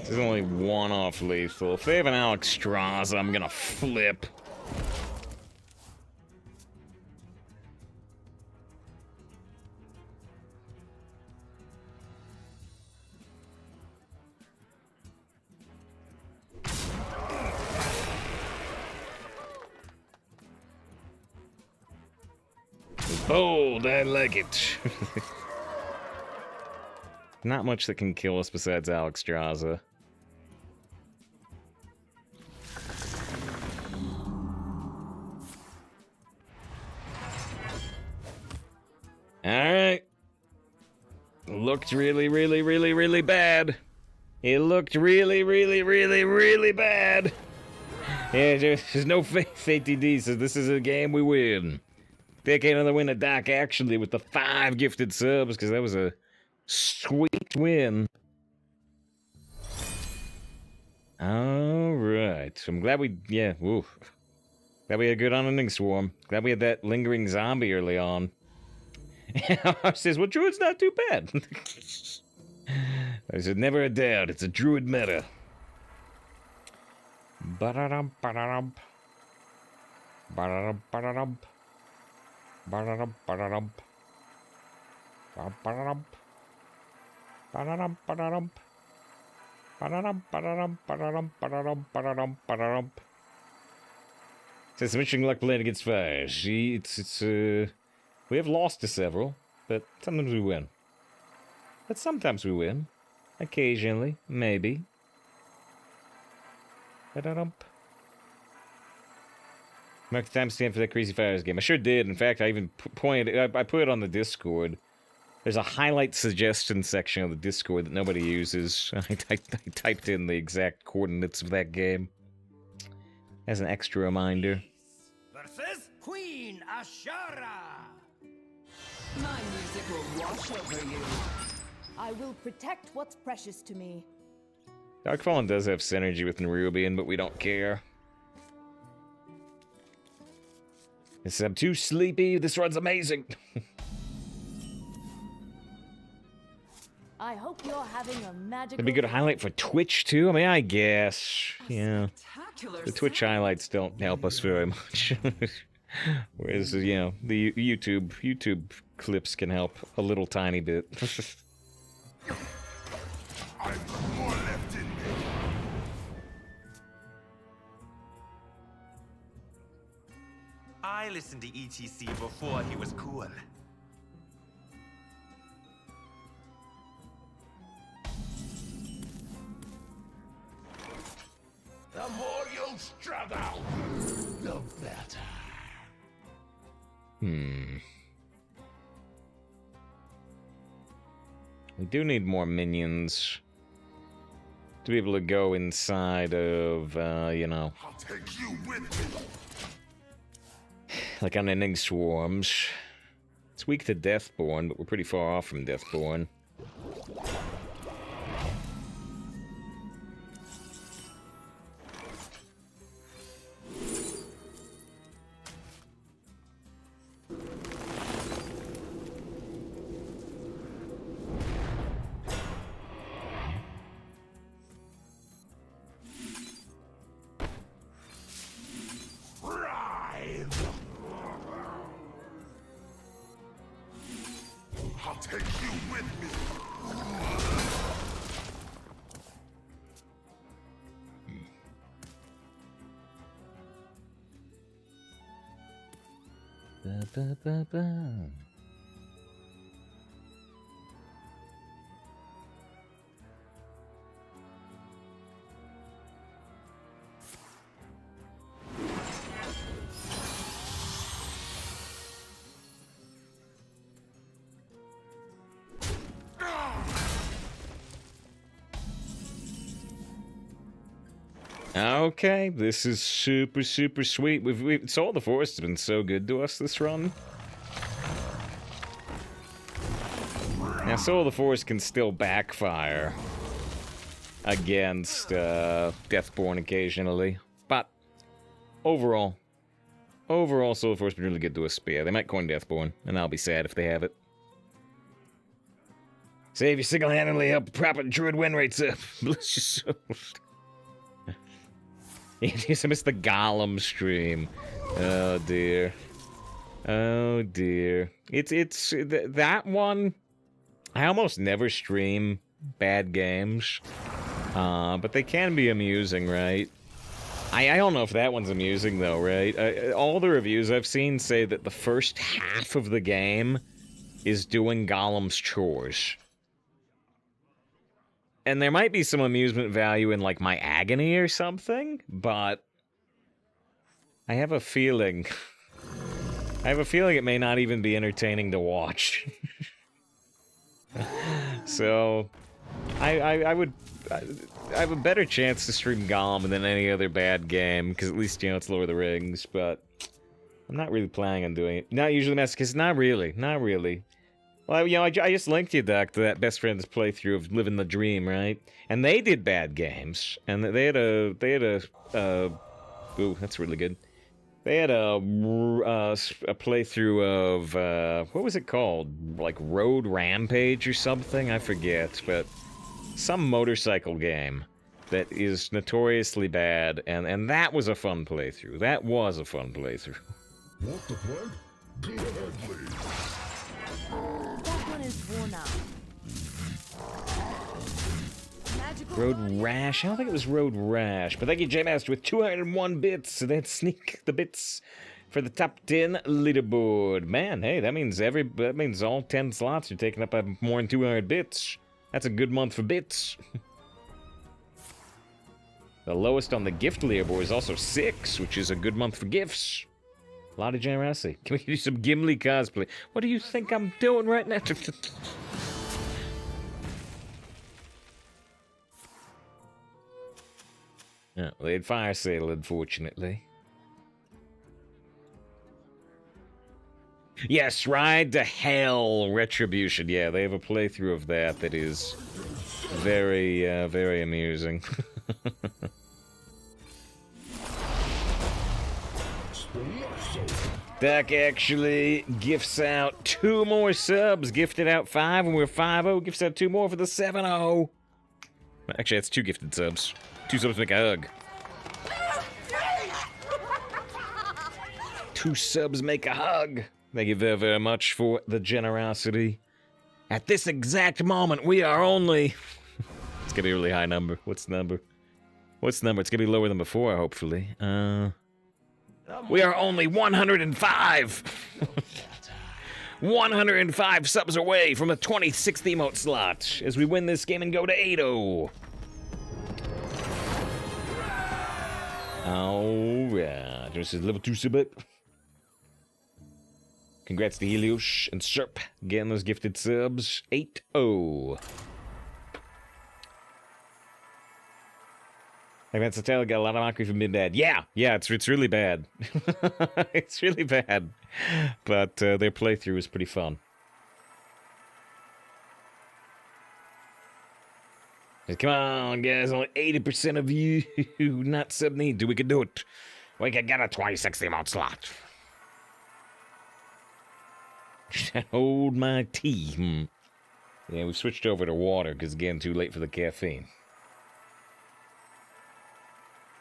There's only 1 off lethal. If they have an Alexstrasza, I'm gonna flip. Bold, I like it. Not much that can kill us besides Alexstrasza. Alright. Looked really, really, really, really bad. It looked really, really, really, really bad. Yeah, there's no fate TD, so this is a game we win. Pick another win at Doc, actually, with the 5 gifted subs, because that was a sweet win. Alright. I'm glad we, yeah, woo. Glad we had a good unending swarm. Glad we had that lingering zombie early on. Says, well, Druid's not too bad. I said, never a doubt, it's a Druid meta. Ba-da-dum, ba-da-dum. Ba-da-dum, ba-da-dum. Ba-da-dum, ba-da-dum. Ba-da-dum. Ba-da-dum, ba-da-dum. Ba-da-dum, ba-da-dum, ba-da-dum, ba-da-dum, ba-da-dum, ba-da-dum. Says some interesting luck playing against fire. We have lost to several, but sometimes we win. But sometimes we win. Occasionally, maybe. Ba-da-dum. Mark the timestamp for that Crazy Fires game. I sure did. In fact, I even I put it on the Discord. There's a highlight suggestion section of the Discord that nobody uses. I typed in the exact coordinates of that game as an extra reminder. Versus Queen Ashara. My music will wash over you. I will protect what's precious to me. Darkfallen does have synergy with Nerubian, but we don't care. I'm too sleepy. This run's amazing. I hope you're having a magical... It'd be good to highlight for Twitch, too. I mean, I guess. Yeah. The Twitch highlights don't help us very much. Whereas, you know, the YouTube clips can help a little tiny bit. I've got more left in me. I listened to ETC before he was cool. The more you struggle, the better. We do need more minions to be able to go inside of, you know, I'll take you with me. like unending swarms. It's weak to Deathborn, but we're pretty far off from Deathborn. I'll take you with me. Ba-ba-ba-ba. Okay, this is super, super sweet. Soul of the Forest has been so good to us this run. Now, Soul of the Forest can still backfire against Deathborn occasionally, but overall, Soul of the Forest has been really good to us. But yeah, they might coin Deathborn, and I'll be sad if they have it. Save you single-handedly help prop up Druid win rates up. Bless your soul. I missed the Golem stream. Oh dear. Oh dear. It's that one. I almost never stream bad games, but they can be amusing, right? I don't know if that one's amusing, though, right? All the reviews I've seen say that the first half of the game is doing Golem's chores. And there might be some amusement value in, like, my agony or something, but I have a feeling... I have a feeling it may not even be entertaining to watch. So, I have a better chance to stream Golem than any other bad game, because at least, you know, it's Lord of the Rings, but I'm not really planning on doing it. Not usually Masochist, not really. Well, you know, I just linked you, Doc, to that best friend's playthrough of Living the Dream, right? And they did bad games, and they had a ooh, that's really good. They had a playthrough of, what was it called? Like Road Rampage or something? I forget, but some motorcycle game that is notoriously bad, and that was a fun playthrough. That was a fun playthrough. Want the plug? Gladly. That one is worn out. Magical Road Guardian. Rash? I don't think it was Road Rash, but thank you, J-Master, with 201 bits, so then sneak the bits for the top 10 leaderboard. Man, hey, that means all 10 slots are taken up by more than 200 bits. That's a good month for bits. The lowest on the gift leaderboard is also 6, which is a good month for gifts. A lot of generosity. Can we do some Gimli cosplay? What do you think I'm doing right now? Oh, they had fire sale, unfortunately. Yes, Ride to Hell Retribution. Yeah, they have a playthrough of that is very, very amusing. Doc actually gifts out 2 more subs. Gifted out 5 and we're 5-0. Gifts out 2 more for the 7-0. Actually, that's 2 gifted subs. 2 subs make a hug. 2 subs make a hug. Thank you very, very much for the generosity. At this exact moment, we are only... It's gonna be a really high number. What's the number? What's the number? It's gonna be lower than before, hopefully. We are only 105! 105 subs away from a 26th emote slot as we win this game and go to 8-0. Alright, this is level 2 sub up. Congrats to Helios and Serp getting those gifted subs. 8-0. Like that's a tale got a lot of mockery from Mid-Bad. Yeah, it's really bad. It's really bad. But their playthrough was pretty fun. Come on, guys, only 80% of you not sub-need. We can do it. We can get a 26 emote slot. Hold my tea. Yeah, we've switched over to water because it's getting too late for the caffeine.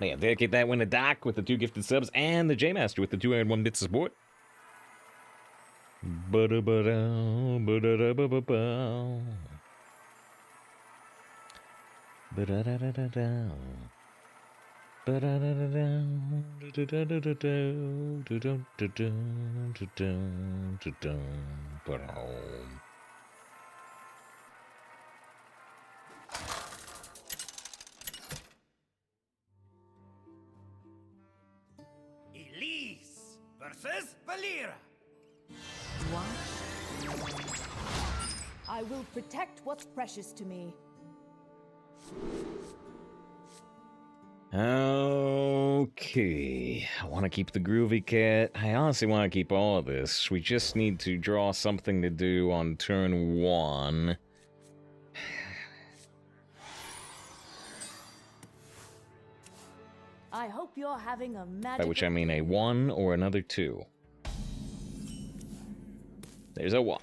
Yeah, dedicate that win to Doc with the 2 gifted subs and the J-Master with the 201 bits of support. Ba-da-ba-da, ba-da-da-ba-ba-ba. Ba-da-da-da-da-da. Ba-da-da-da-da. Do-do-do-do-do-do-do-do-do-do. Ba-da. Elise versus Valera. What? I will protect what's precious to me. Okay, I want to keep the Groovy Cat. I honestly want to keep all of this. We just need to draw something to do on turn 1. I hope you're having a magical... By which I mean a 1 or another 2. There's a 1.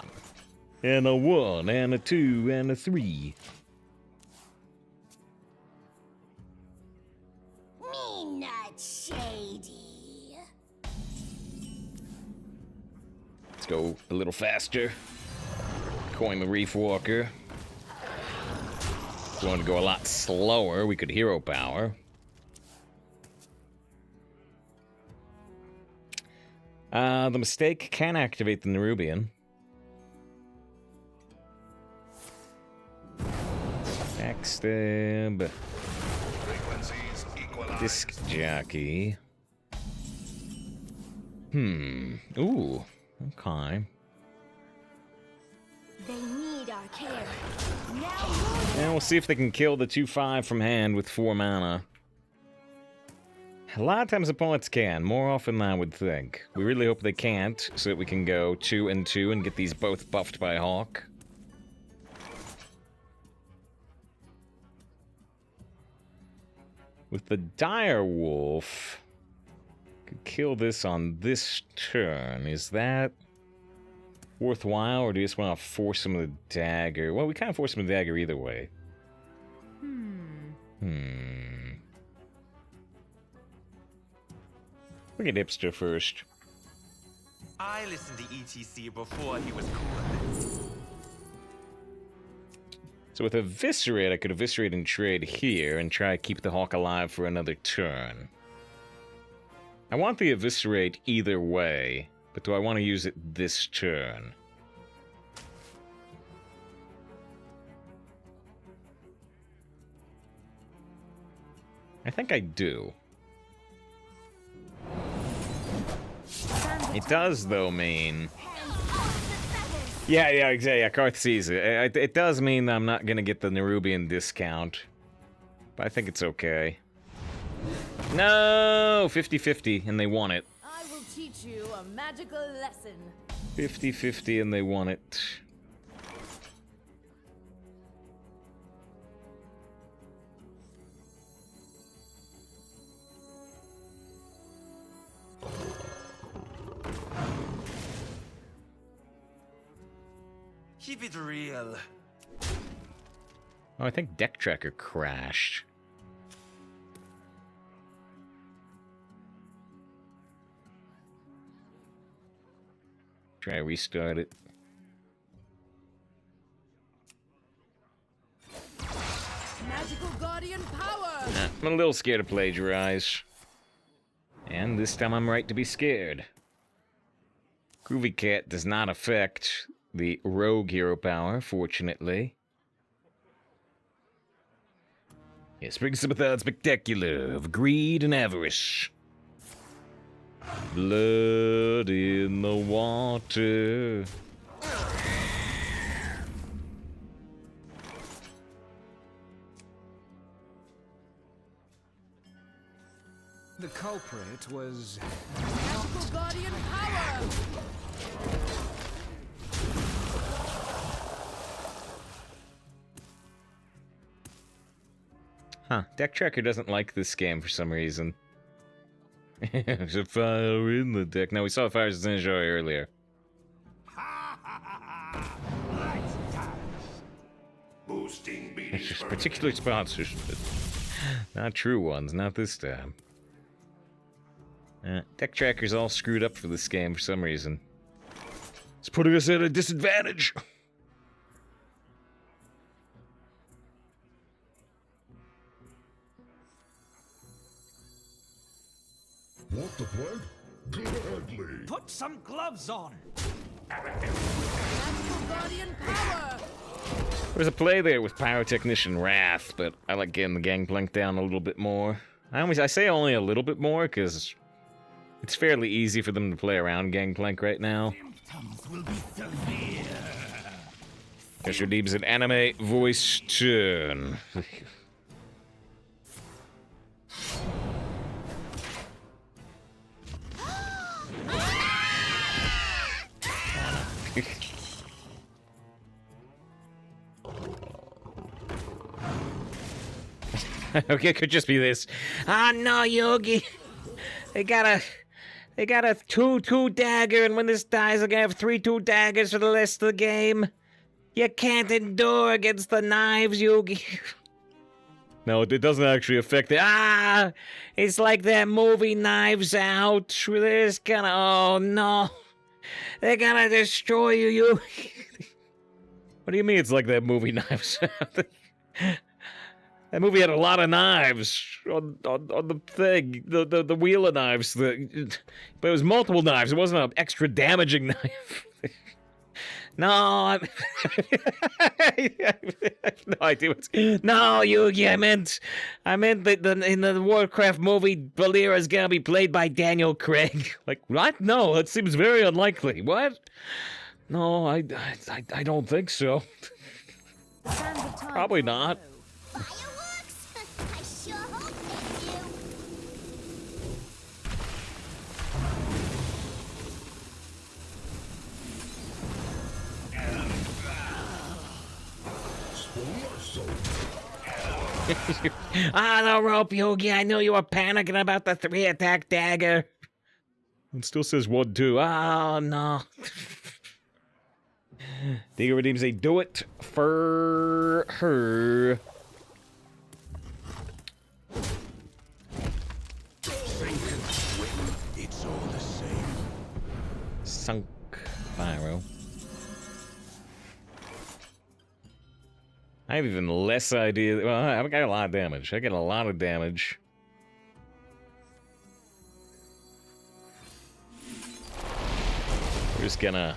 And a 1, and a 2, and a 3. Me not shady. Let's go a little faster. Coin the Reef Walker. If we want to go a lot slower, we could Hero Power. The mistake can activate the Nerubian. Backstab. Frequencies equalize. Disc jockey. Ooh. Okay. They need our care. Now And we'll see if they can kill the 2/5 from hand with 4 mana. A lot of times opponents can, more often than I would think. We really hope they can't, so that we can go 2 and 2 and get these both buffed by Hawk. With the Dire Wolf, could kill this on this turn. Is that worthwhile, or do you just want to force him with a dagger? Well, we kind of force him with a dagger either way. Look at Hipster first. I listened to ETC before he was cool. So with Eviscerate, I could Eviscerate and trade here and try to keep the Hawk alive for another turn. I want the Eviscerate either way, but do I want to use it this turn? I think I do. It does, though, mean... Yeah, exactly. Yeah, Karth sees it. It does mean that I'm not going to get the Nerubian discount. But I think it's okay. No! 50-50, and they won it. I will teach you a magical lesson. 50-50, and they won it. Keep it real. Oh, I think Deck Tracker crashed. Try to restart it. Magical Guardian power! I'm a little scared to plagiarize. And this time I'm right to be scared. Groovy Cat does not affect the rogue hero power, fortunately. Yes, brings Sympathon Spectacular of greed and avarice. Blood in the water. The culprit was... Magical Guardian power! Huh, Deck Tracker doesn't like this game for some reason. There's a fire in the deck. Now, we saw Fire's Ninja earlier. Boosting It's just particular sponsors, but not true ones, not this time. Deck Tracker's all screwed up for this game for some reason. It's putting us at a disadvantage. Want the plug? Gladly. Put some gloves on! Magical Guardian power! There's a play there with Pyrotechnician Wrath, but I like getting the Gangplank down a little bit more. I say only a little bit more, because it's fairly easy for them to play around Gangplank right now. Mr. Deeb's an anime voice turn. Okay, it could just be this. Ah, no, Yogi. They got a 2/2 dagger, and when this dies, they're gonna have 3/2 daggers for the rest of the game. You can't endure against the knives, Yogi. No, it doesn't actually affect it. Ah! It's like that movie Knives Out, where they're just gonna, oh no. They're gonna destroy you, Yogi. What do you mean it's like that movie Knives Out? That movie had a lot of knives on the thing, the wheel of knives. But it was multiple knives. It wasn't an extra damaging knife. No, I have no idea what's... No, Yugi, I meant that in the Warcraft movie, Valera's gonna be played by Daniel Craig. Like, what? No, that seems very unlikely. What? No, I don't think so. Probably not. Fireworks? I sure hope they do. The rope, Yugi. I knew you were panicking about the 3-attack dagger. It still says 1-2. Oh, no. Digger redeems a do it for her. It's all the same. Sunk Pyro. I have even less idea. Well, I've got a lot of damage. I get a lot of damage. We're just gonna...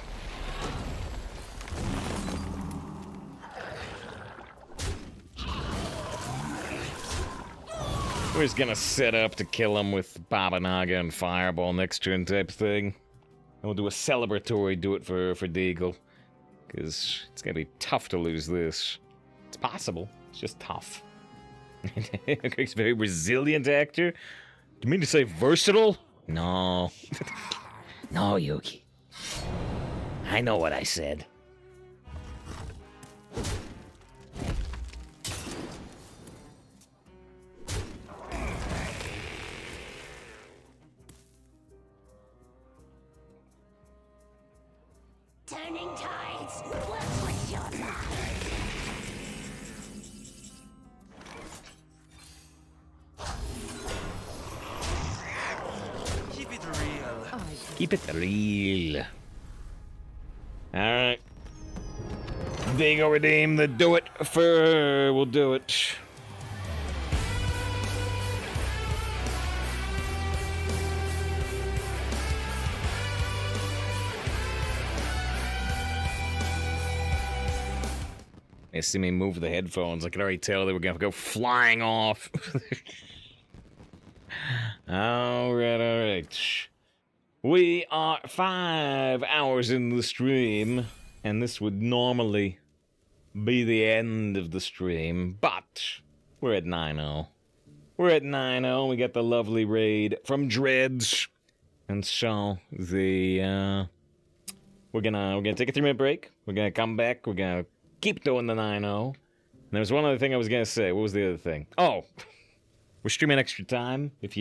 We're just gonna set up to kill him with Baba Naga and Fireball next turn type thing. And we'll do a celebratory do it for Deagle. Because it's gonna be tough to lose this. It's possible. It's just tough. He's a very resilient actor. Do you mean to say versatile? No. No, Yuki. I know what I said. Turning tides. What's with your life? Keep it real. Keep it real. Alright. Dingo redeem the do it for her. We'll do it. They see me move the headphones. I could already tell they were gonna go flying off. Alright. We are 5 hours in the stream, and this would normally be the end of the stream, but we're at 9-0. We're at 9-0. We got the lovely raid from Dreads, and so we're gonna take a 3-minute break. We're gonna come back. We're gonna keep doing the 9-0. And there was one other thing I was gonna say. What was the other thing? Oh, we're streaming extra time. If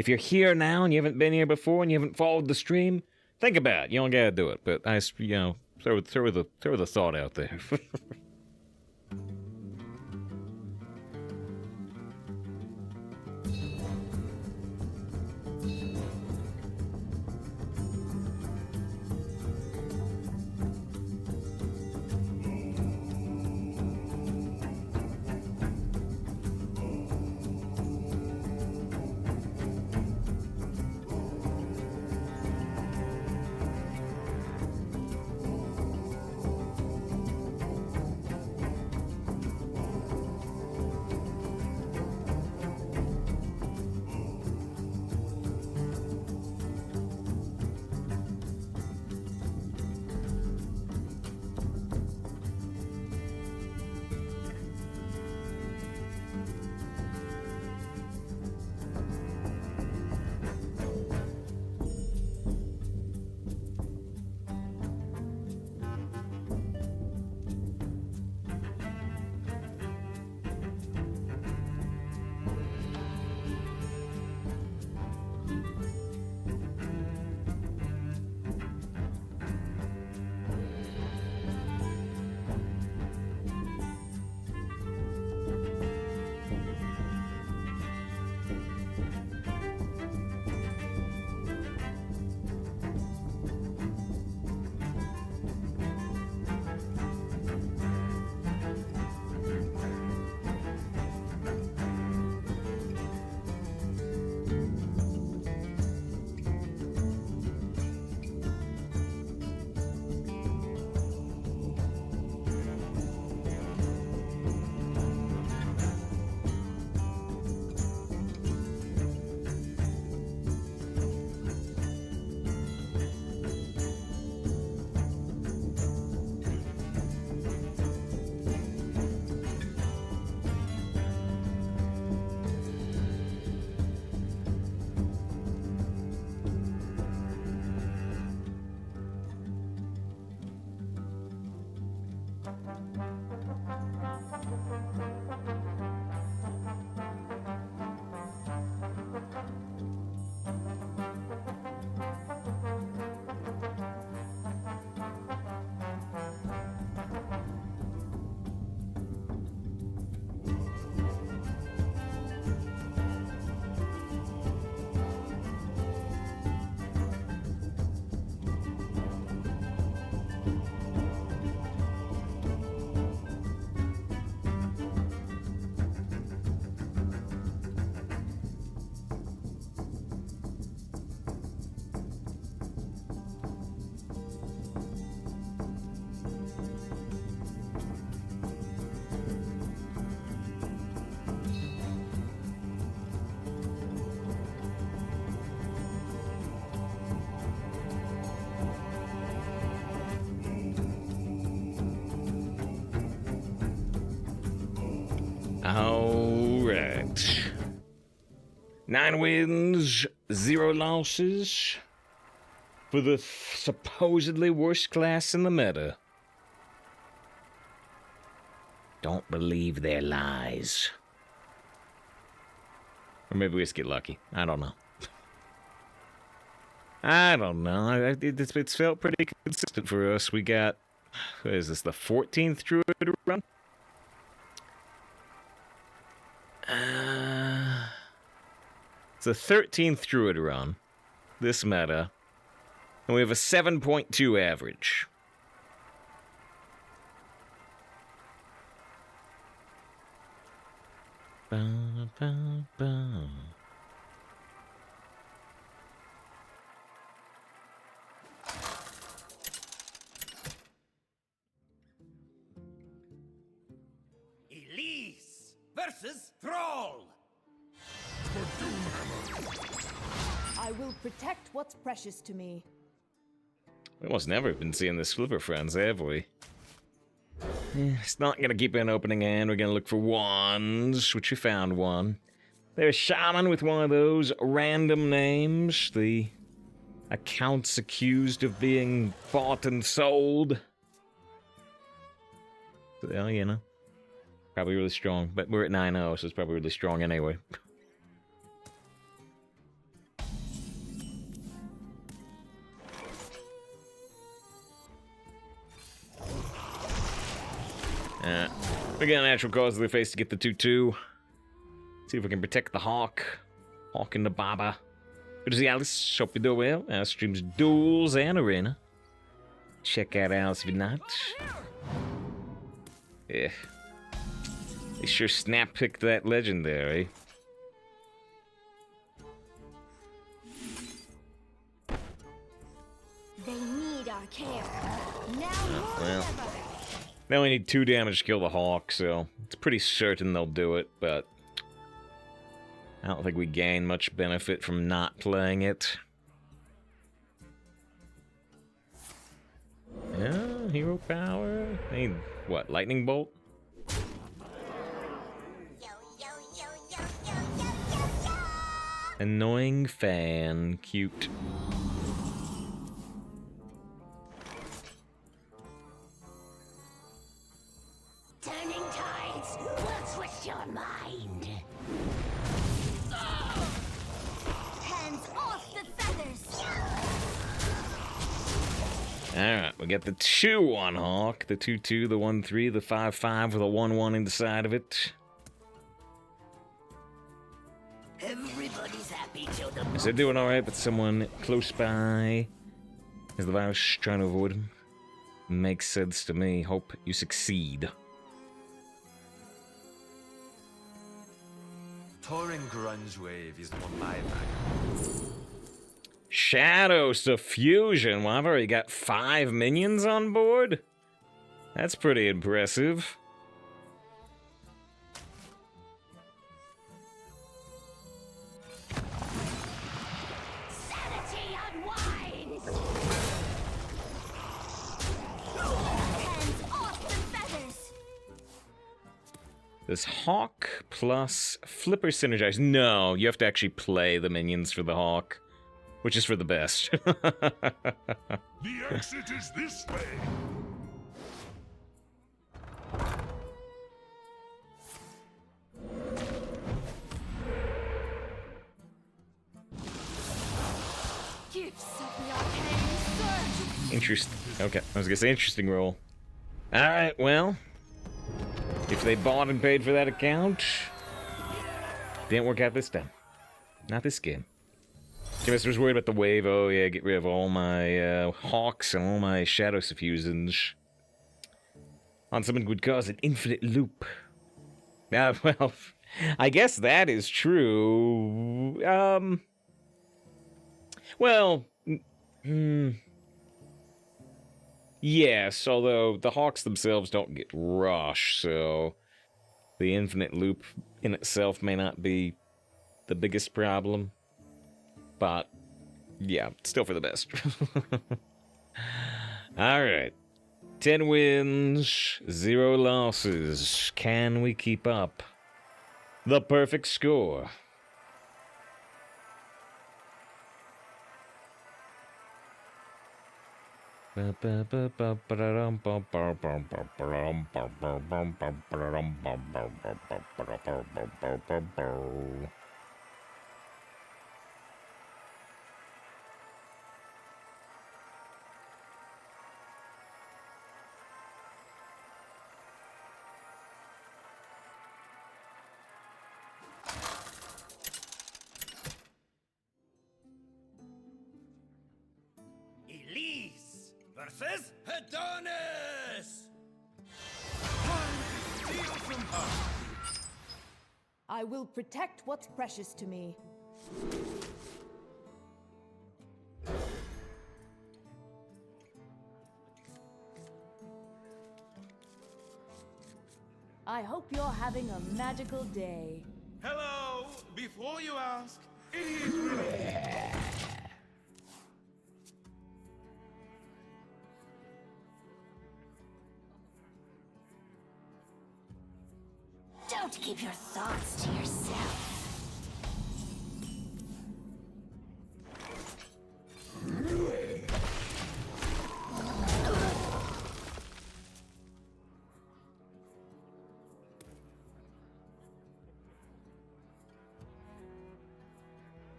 you're here now and you haven't been here before and you haven't followed the stream, think about it. You don't gotta do it, but throw the thought out there. Alright. 9 wins, 0 losses. For the supposedly worst class in the meta. Don't believe their lies. Or maybe we just get lucky. I don't know. I don't know. It's felt pretty consistent for us. We got, what is this, the 14th Druid run? It's the 13th Druid run. This meta. And we have a 7.2 average. Ba, ba, ba. Elise versus Thrall. I will protect what's precious to me. We almost never been seeing this Flipper Friends, have we? It's not gonna keep an opening hand. We're gonna look for wands, which we found one. There's Shaman with one of those random names. The accounts accused of being bought and sold. Well, you know. Probably really strong. But we're at 9-0, so it's probably really strong anyway. We got a natural cause of the face to get the 2-2. See if we can protect the Hawk. Hawk and the Baba. Good to see Alice. Hope you do well. Alice streams duels and arena. Check out Alice if you're not. Yeah. They sure snap picked that legendary. They need our care. Now more than Well. ever. They only need 2 damage to kill the Hawk, so it's pretty certain they'll do it, but I don't think we gain much benefit from not playing it. Yeah, hero power. They need, what, lightning bolt? Annoying fan. Cute. Turning tides will twist your mind. Hands off the feathers. Alright, we got the 2-1 Hawk, the 2-2, the 1-3, the 5-5 with a 1-1 in the side of it. Everybody's happy till the Is it doing alright, but someone close by? Is the virus trying to avoid him? Makes sense to me. Hope you succeed. Touring grunge wave is on my back. Shadow Suffusion. Well, I've already got 5 minions on board. That's pretty impressive. Sanity unwinds. Hands off the feathers. Does Hawk plus Flipper synergize? No, you have to actually play the minions for the Hawk, which is for the best. The exit is this way. Gifts of the arcane surge. Interesting. Okay, I was gonna say interesting roll. Alright, well. If they bought and paid for that account, didn't work out this time. Not this game. James was worried about the wave. Oh yeah, get rid of all my Hawks and all my Shadow Suffusions. On something would cause an infinite loop. Well, I guess that is true. Well, yes, although the Hawks themselves don't get rushed, so the infinite loop in itself may not be the biggest problem. But, yeah, still for the best. Alright. 10 wins, 0 losses. Can we keep up? The perfect score. Elise versus Adonis! I will protect what's precious to me. I hope you're having a magical day. Hello! Before you ask, it is really... Don't keep your thoughts to yourself.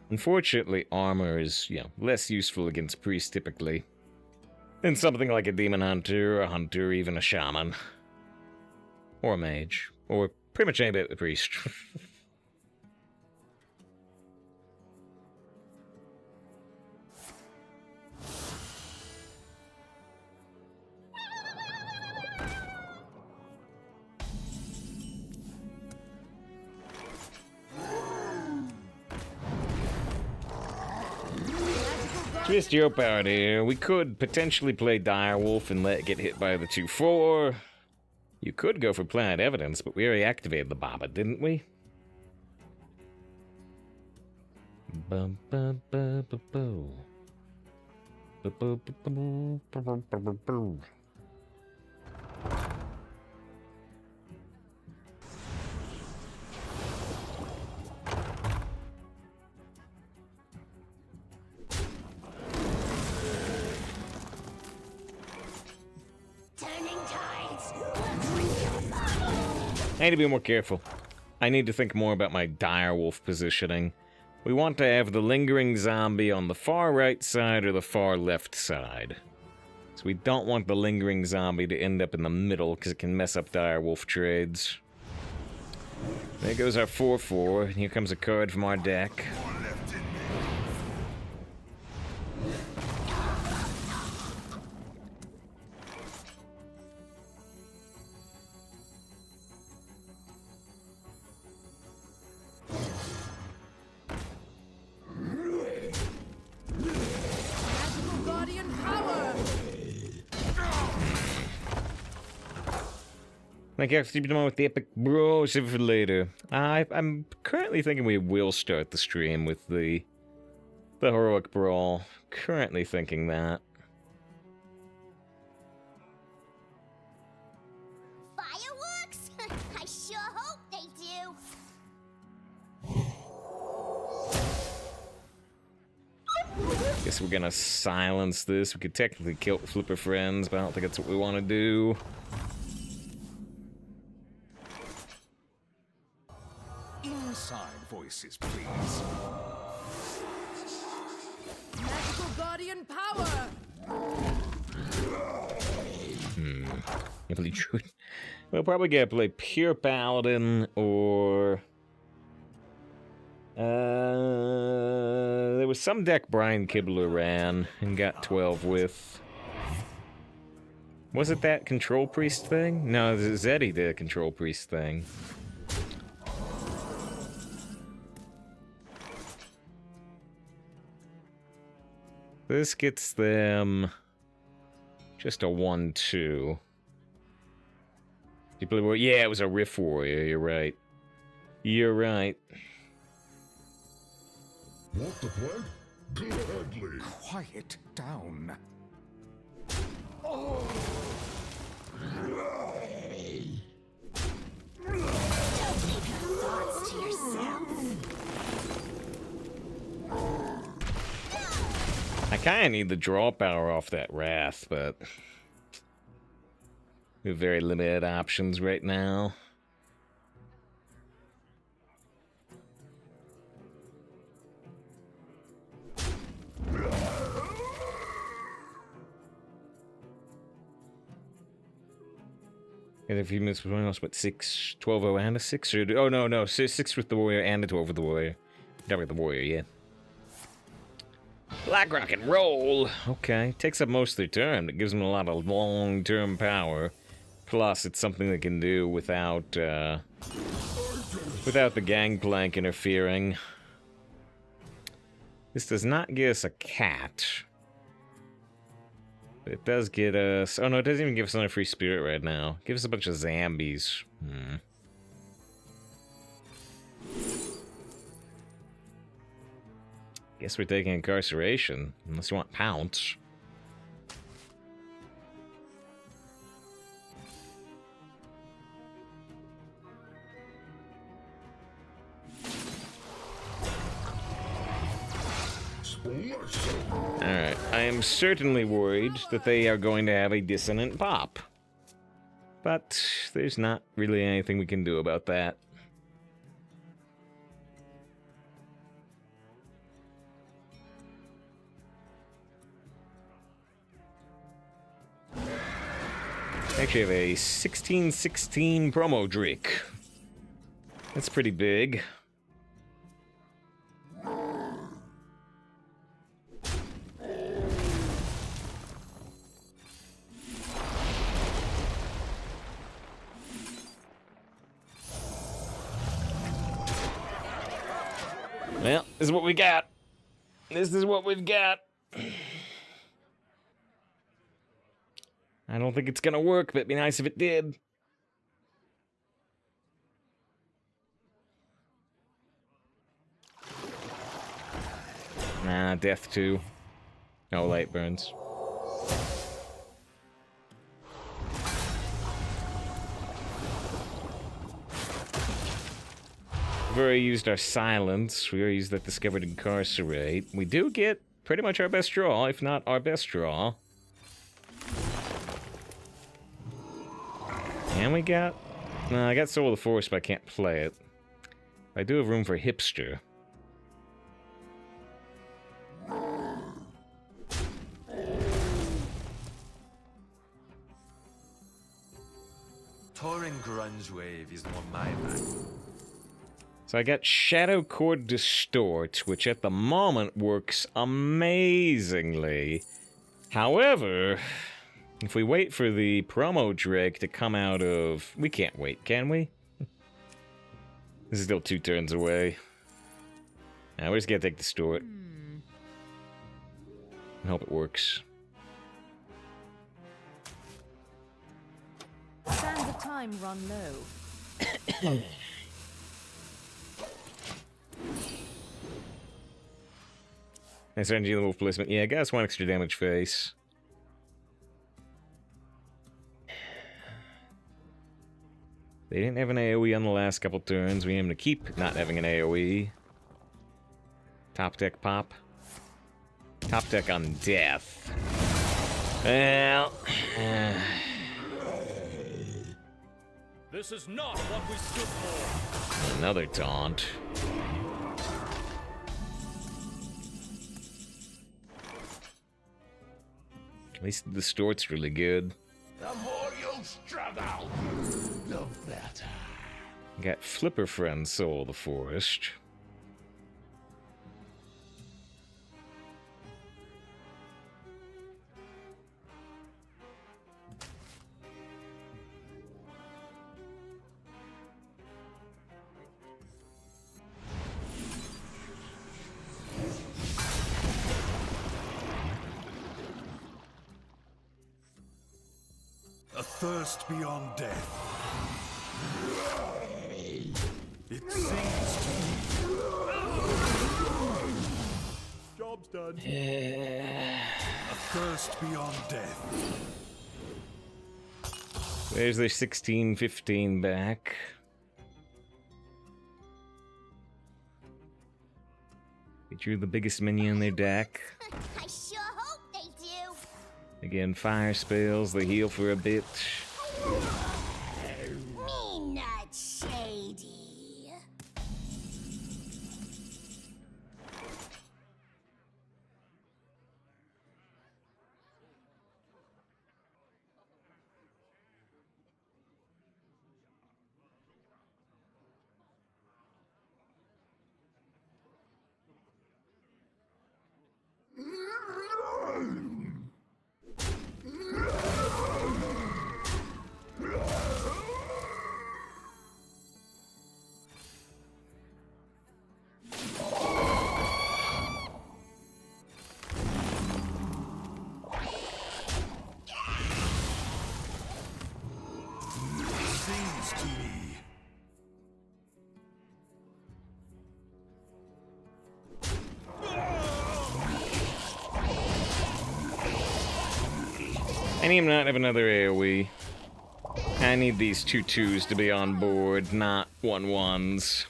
Unfortunately, armor is, less useful against priests typically than something like a demon hunter, a hunter, even a shaman. Or a mage. Or pretty much any bit of the priest. Twist your power here. We could potentially play Direwolf and let it get hit by the 2/4. You could go for Planet Evidence, but we already activated the Baba, didn't we? Bum, bum, bum, bum, bum. Bum, bum, bum, bum, bum, bum, bum, bum. I need to be more careful. I need to think more about my direwolf positioning. We want to have the lingering zombie on the far right side or the far left side. So we don't want the lingering zombie to end up in the middle because it can mess up direwolf trades. There goes our 4/4. Here comes a card from our deck. Like, I have to be the one with the epic bro, save it for later. I'm currently thinking we will start the stream with the heroic brawl. Currently thinking that. Fireworks? I sure hope they do. Guess we're gonna silence this. We could technically kill Flipper Friends, but I don't think that's what we want to do. Inside voices, please. Magical Guardian power! Really true. We'll probably get to play Pure Paladin or... there was some deck Brian Kibler ran and got 12 with. Was it that Control Priest thing? No, Zeddy did a Control Priest thing. This gets them just a 1/2. People were, yeah, it was a Riff Warrior, you're right. You're right. Want the plague? Gladly. Quiet down. Don't keep your thoughts to Kinda need the draw power off that Wrath, but we have very limited options right now. And if you miss one else, what, 6, 12 and a 6? Or, oh, no, 6 with the warrior and a 12 with the warrior. Not with the warrior, yeah. Black rock and roll. Okay, takes up most of their turn. It gives them a lot of long-term power. Plus, it's something they can do without the gangplank interfering. This does not get us a cat. But it does get us... Oh no, it doesn't even give us another free spirit right now. It gives us a bunch of zombies. Guess we're taking incarceration, unless you want pounce. Alright, I am certainly worried that they are going to have a dissonant pop. But there's not really anything we can do about that. Actually have a 1616 promo Drake. That's pretty big. Well, this is what we got. This is what we've got. I don't think it's gonna work, but it'd be nice if it did. Nah, death too. No light burns. We've already used our silence. We already used that discovered incarcerate. We do get pretty much our best draw, if not our best draw. And we got... No, I got Soul of the Forest, but I can't play it. I do have room for Hipster. Touring Grunge Wave is more my bag. So I got Shadow Chord Distort, which at the moment works amazingly. However, if we wait for the promo Drake to come out of... We can't wait, can we? This is still 2 turns away. Now we're just gonna take Distort. And hope it works. Sands of time run low. Nice energy in the wolf placement. Yeah, got us 1 extra damage face. They didn't have an AoE on the last couple turns. We aim to keep not having an AoE. Top deck pop. Top deck on death. Well... This is not what we stood for. Another taunt. At least the distort's really good. The more you struggle, the better. Got Flipper Friend Soul of the Forest. A thirst beyond death. It sings to me. Job's done. A thirst beyond death. There's their 16-15 back. They drew the biggest minion in their deck. I sure hope they do. Again, fire spells, they heal for a bit. Me not shady. Sings to me. I need him not have another AoE. I need these 2/2s to be on board, not 1/1s.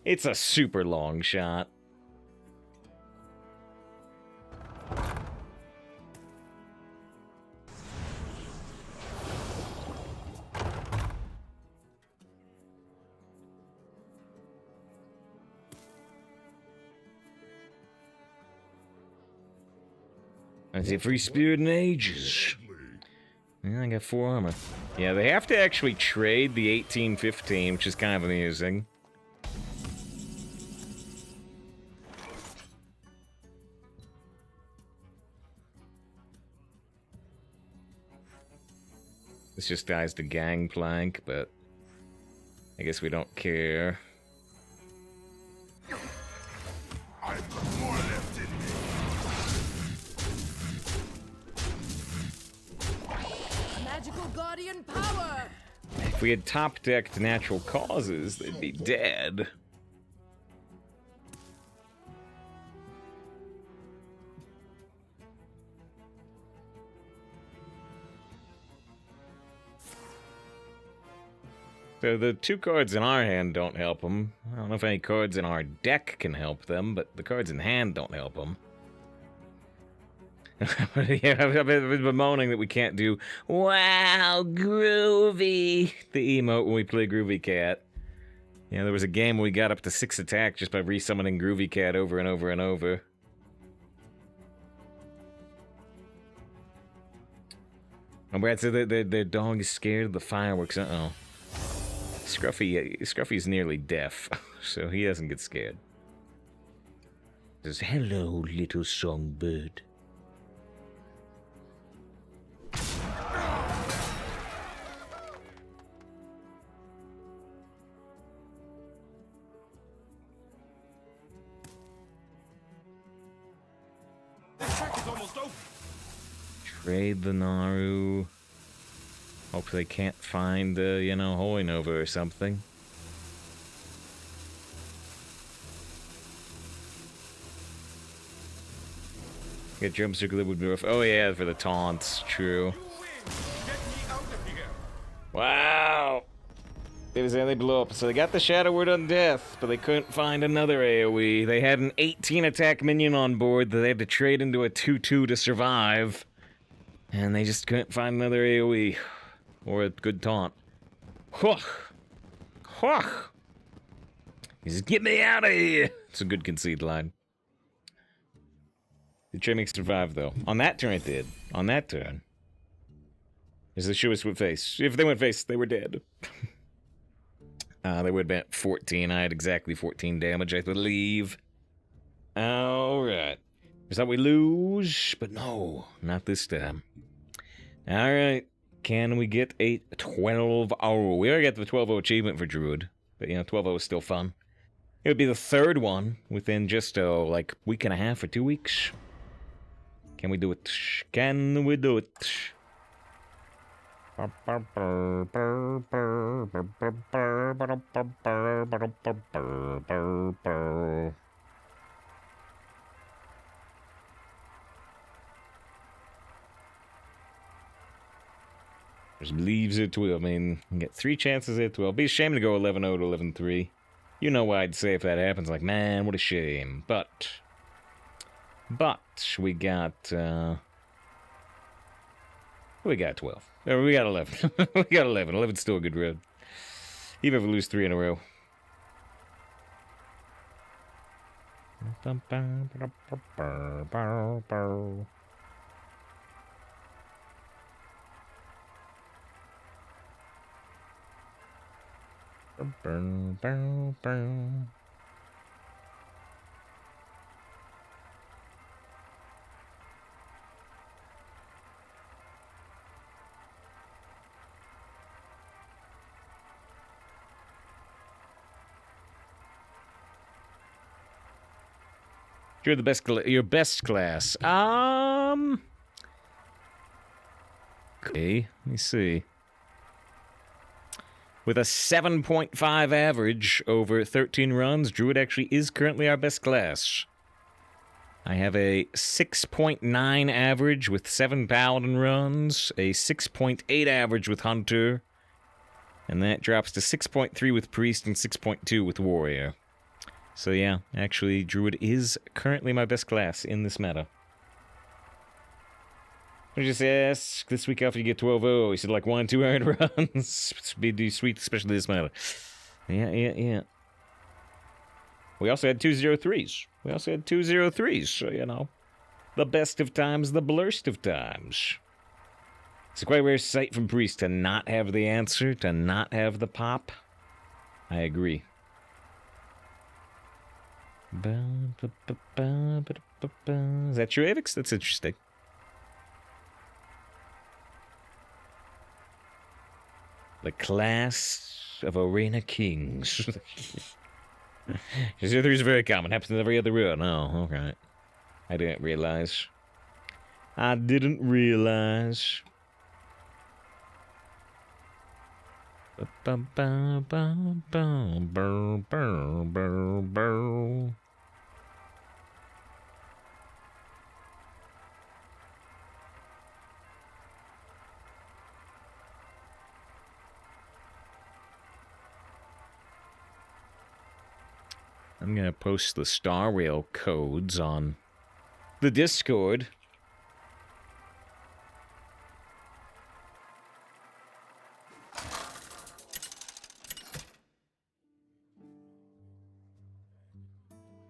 It's a super long shot. That's a free spirit in ages. Yeah, I got 4 armor. Yeah, they have to actually trade the 1815, which is kind of amusing. This just dies to Gangplank, but I guess we don't care. I've got more left in me. Magical guardian power! If we had top-decked natural causes, they'd be dead. So the 2 cards in our hand don't help them. I don't know if any cards in our deck can help them, but the cards in hand don't help them. Yeah, I've been bemoaning that we can't do "Wow, groovy" the emote when we play Groovy Cat. Yeah, there was a game where we got up to 6 attack just by resummoning Groovy Cat over and over and over. And Brad said that their dog is scared of the fireworks. Uh-oh. Scruffy's nearly deaf, so he doesn't get scared. He says, "Hello, little songbird." This track is almost over. Trade the Naru. Hope they can't find, Holy Nova or something. Get jump circle would be rough. Oh yeah, for the taunts. True. You win. Get me out of here. Wow. It was they blew up. So they got the Shadow Word on Death, but they couldn't find another AoE. They had an 18 attack minion on board that they had to trade into a 2/2 to survive. And they just couldn't find another AoE. Or a good taunt. Whoa! Whoa! Just get me out of here! It's a good concede line. The Trimming survived, though. On that turn, it did. On that turn. Is the shoe with face. If they went face, they were dead. They would have been at 14. I had exactly 14 damage, I believe. Alright. Is that we lose? But no, not this time. Alright. Can we get a 12-0? We already got the 12-0 achievement for Druid. But, 12-0 is still fun. It would be the 3rd one within just, like, week and a half or 2 weeks. Can we do it? Can we do it? Just leaves it to, I mean, you get 3 chances at 12. Be a shame to go 11-0 to 11-3. You know what I'd say if that happens. Like, man, what a shame. But we got 12. We got 11. We got 11. 11's still a good road. You've ever lose 3 in a row. You're the best. Your best class. Okay. Let me see. With a 7.5 average over 13 runs, Druid actually is currently our best class. I have a 6.9 average with 7 Paladin runs, a 6.8 average with Hunter, and that drops to 6.3 with Priest and 6.2 with Warrior. So yeah, actually, Druid is currently my best class in this meta. I just ask this week after you get 12-0, he said like 1 2 earned runs. Be sweet, especially this meta. Yeah. We also had 203s. So, you know, the best of times, the blurst of times. It's a quite rare sight from Priest to not have the answer, to not have the pop. I agree. Is that your Avix? That's interesting. The class of Arena Kings. 03 is very common. Happens in every other run. Oh, alright. I didn't realize. I'm going to post the Star Rail codes on the Discord.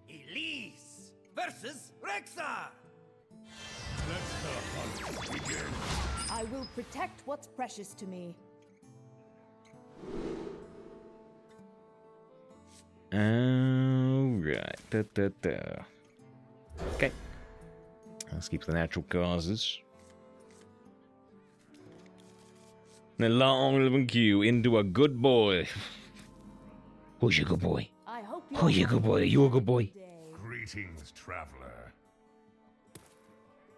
Elise versus Rexar. Let the hunt begin. I will protect what's precious to me. Alright. Okay. Let's keep the natural causes. And a long living queue into a good boy. Who's your good boy? I hope Who's your good boy? Are you a good boy? Greetings, traveler.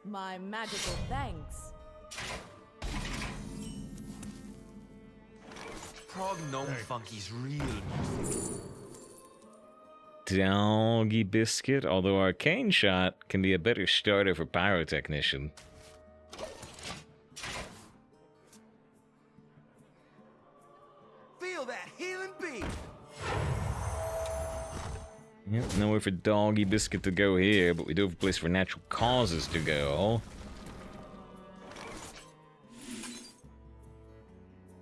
My magical thanks. Prog Gnome Funky's real music. Doggy Biscuit, although Arcane Shot can be a better starter for Pyrotechnician. Feel that healing beat. Yep, nowhere for Doggy Biscuit to go here, but we do have a place for natural causes to go.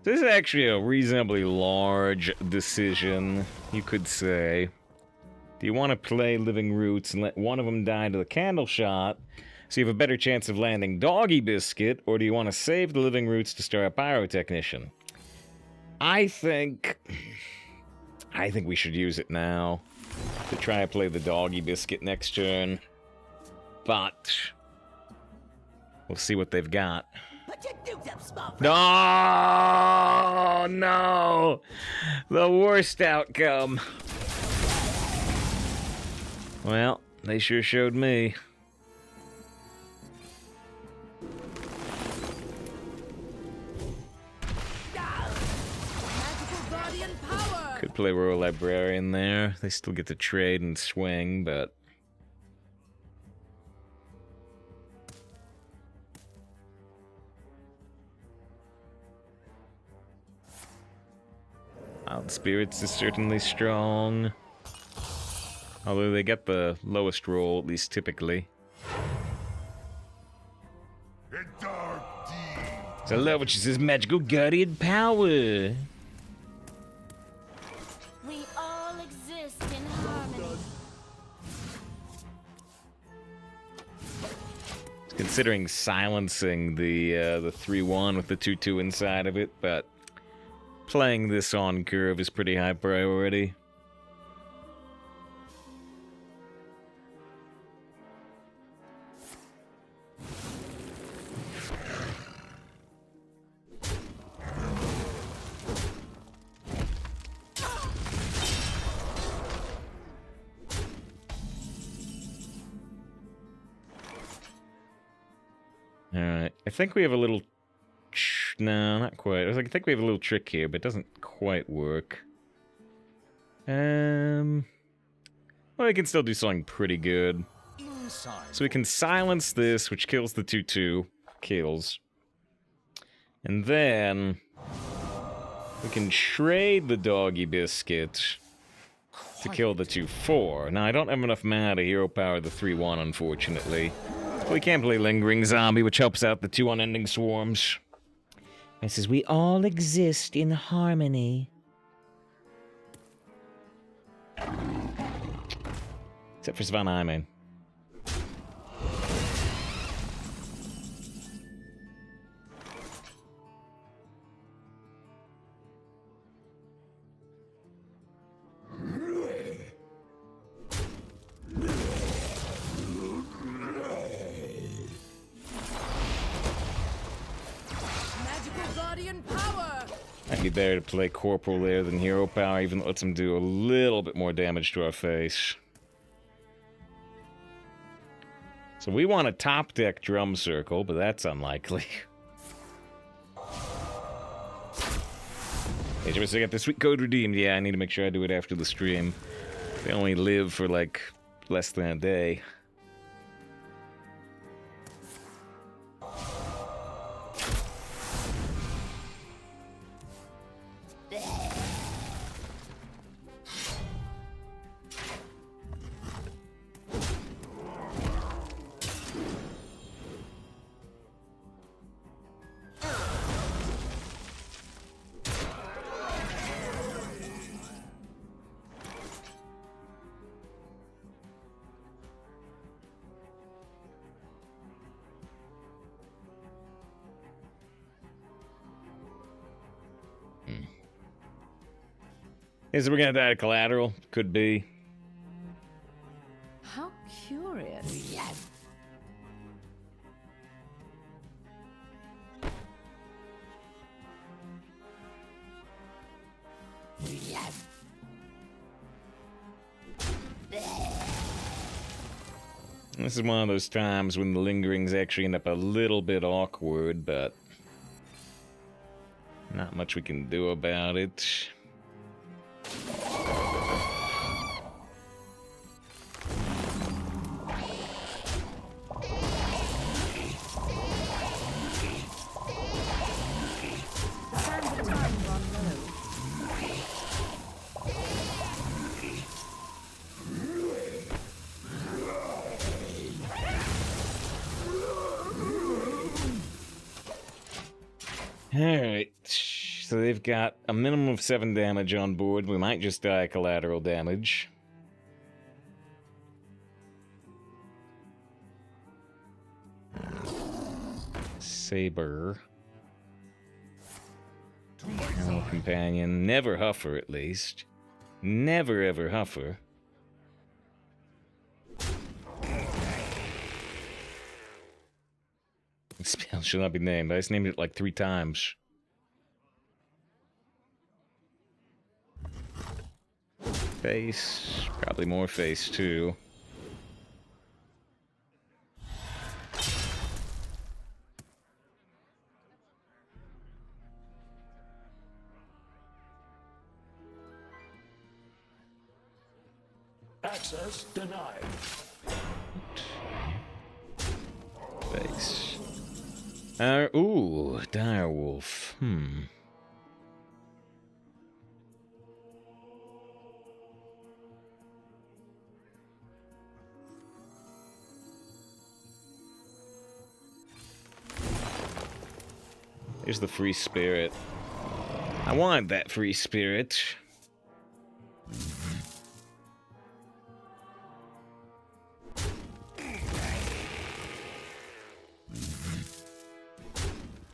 This is actually a reasonably large decision, you could say. Do you want to play Living Roots and let one of them die to the Candle Shot so you have a better chance of landing Doggy Biscuit, or do you want to save the Living Roots to start a Pyrotechnician? I think we should use it now to try to play the Doggy Biscuit next turn. But we'll see what they've got. Put your dukes up, small. No! The worst outcome. Well, they sure showed me. Could play Royal Librarian there. They still get to trade and swing, but... Wild Spirits is certainly strong. Although they get the lowest roll, at least typically. A dark deed. So I love what she says, magical guardian power. We all exist in harmony. Considering silencing the 3-1 with the 2-2 inside of it, but playing this on curve is pretty high priority. Alright, I think we have a little... No, not quite. I think we have a little trick here, but it doesn't quite work. Well, we can still do something pretty good. So we can silence this, which kills the 2-2. Kills. And then... we can trade the doggy biscuit to kill the 2-4. Now, I don't have enough mana to hero power the 3-1, unfortunately. We can't play Lingering Zombie, which helps out the 2 unending swarms. It says, we all exist in harmony. Except for Svan Hyman. I'd be better to play Corporal there than Hero Power, even though it lets him do a little bit more damage to our face. So we want a top deck Drum Circle, but that's unlikely. Hey, Jimmy, so I got the sweet code redeemed. Yeah, I need to make sure I do it after the stream. They only live for, like, less than a day. Is we're gonna die to collateral? Could be. How curious. This is one of those times when the lingerings actually end up a little bit awkward, but not much we can do about it. Alright, so they've got a minimum of 7 damage on board. We might just die collateral damage. Saber. Animal companion. Never Huffer, at least. Never ever Huffer. Spell should not be named. I just named it like 3 times. Face. Probably more face, too. Access denied. Face. Ooh, Direwolf. Here's the free spirit. I want that free spirit.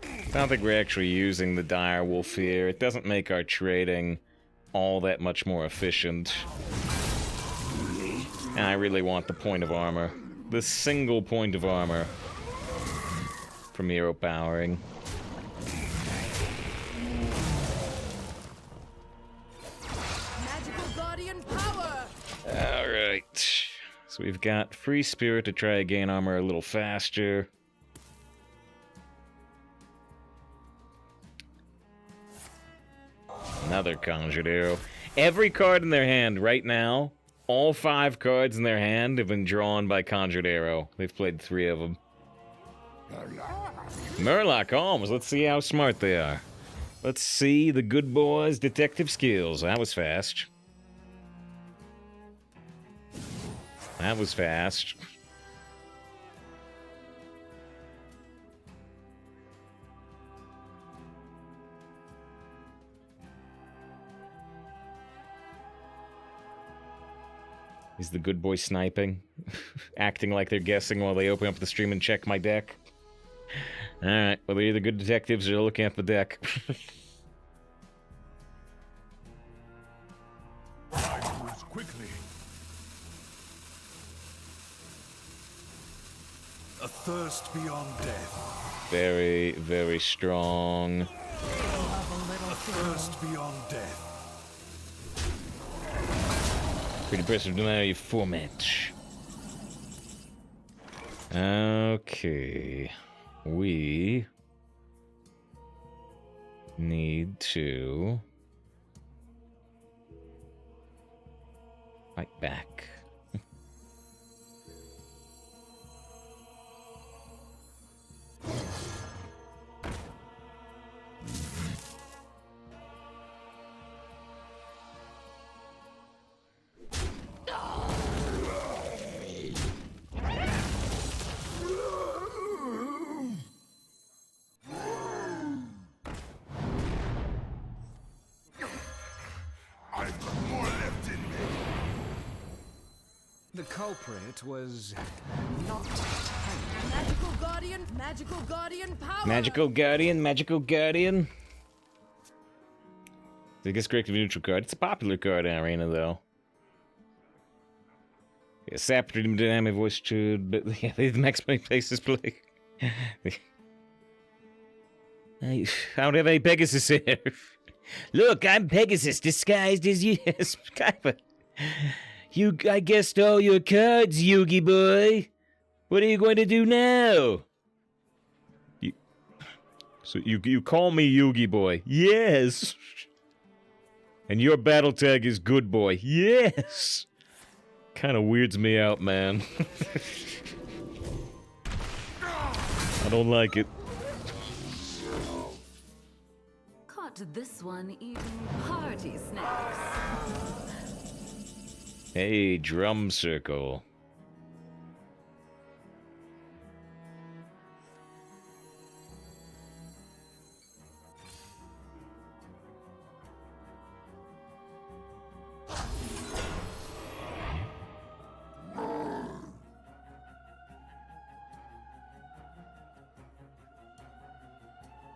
I don't think we're actually using the dire wolf here. It doesn't make our trading all that much more efficient. And I really want the point of armor. The single point of armor from hero powering. Magical Guardian power! Alright. So we've got free spirit to try to gain armor a little faster. Another conjured arrow. Every card in their hand right now, all 5 cards in their hand have been drawn by conjured arrow. They've played 3 of them. Murloc Holmes. Let's see how smart they are. Let's see the good boys' detective skills. That was fast. That was fast. Is the good boy sniping? Acting like they're guessing while they open up the stream and check my deck? Alright, well, they're either good detectives or they're looking at the deck. I move quickly. A thirst beyond death. Very, very strong. A thirst beyond death. Pretty impressive no matter your format. Okay. We need to fight back. I've got more left in me. The culprit was not Magical Guardian power! Magical Guardian. I guess corrective neutral card. It's a popular card in Arena, though. Yeah, Sap dynamic voice should, but yeah, the max many places play. I don't have any Pegasus here. Look, I'm Pegasus disguised as you. I guessed all your cards, Yugi boy. What are you going to do now? So you call me Yugi boy? Yes. And your battle tag is good boy? Yes. Kind of weirds me out, man. I don't like it. Caught this one eating party snacks. Hey, drum circle.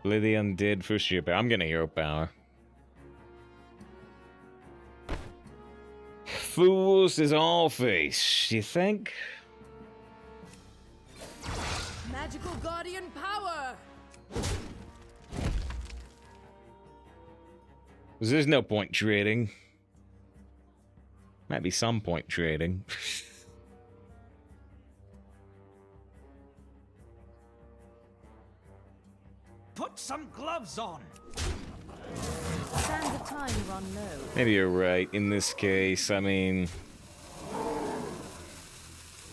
Play the undead for hero power. I'm gonna hero power. Fools is all face, you think? Magical Guardian power! There's no point trading. Might be some point trading. Put some gloves on. Sands of time run low. Maybe you're right. In this case, I mean...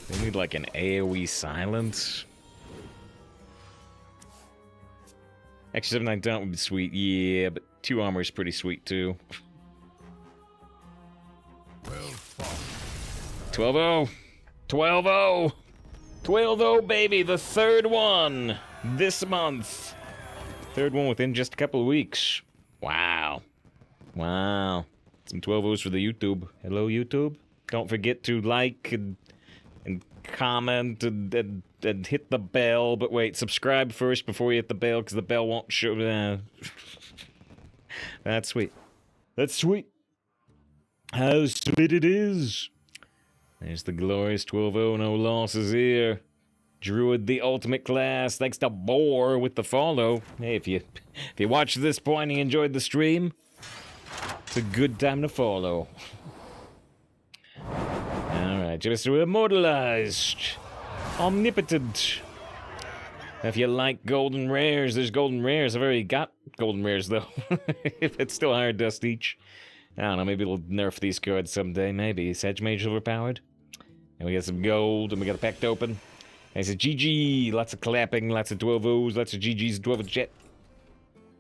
they need like an AoE silence. Actually, 7-9 Daunt would be sweet. Yeah, but 2 armor is pretty sweet too. 12-0. 12-0. 12-0, baby. The 3rd one this month. Third one within just a couple of weeks. Wow. Wow. Some 12-0s for the YouTube. Hello, YouTube. Don't forget to like and comment and hit the bell. But wait, subscribe first before you hit the bell, because the bell won't show. That's sweet. That's sweet. How sweet it is. There's the glorious 12-0, no losses here. Druid, the ultimate class. Thanks to Boar with the follow. Hey, if you watched to this point and you enjoyed the stream, it's a good time to follow. Alright, just immortalized. Omnipotent. If you like golden rares, there's golden rares. I've already got golden rares, though. It's still higher dust each. I don't know, maybe it'll nerf these cards someday. Maybe. Sedge Mage overpowered. And we got some gold, and we got a pack to open. And it's a GG. Lots of clapping, lots of 12-0s, lots of GGs and 12 chat.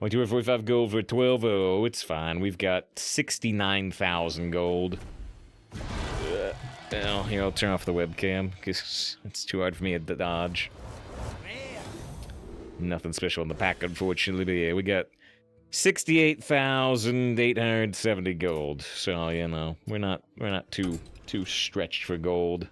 245 gold for 12-0. It's fine. We've got 69,000 gold. Well, here, I'll turn off the webcam, because it's too hard for me to dodge. Nothing special in the pack, unfortunately, but yeah, we got 68,870 gold. So, you know, we're not too stretched for gold.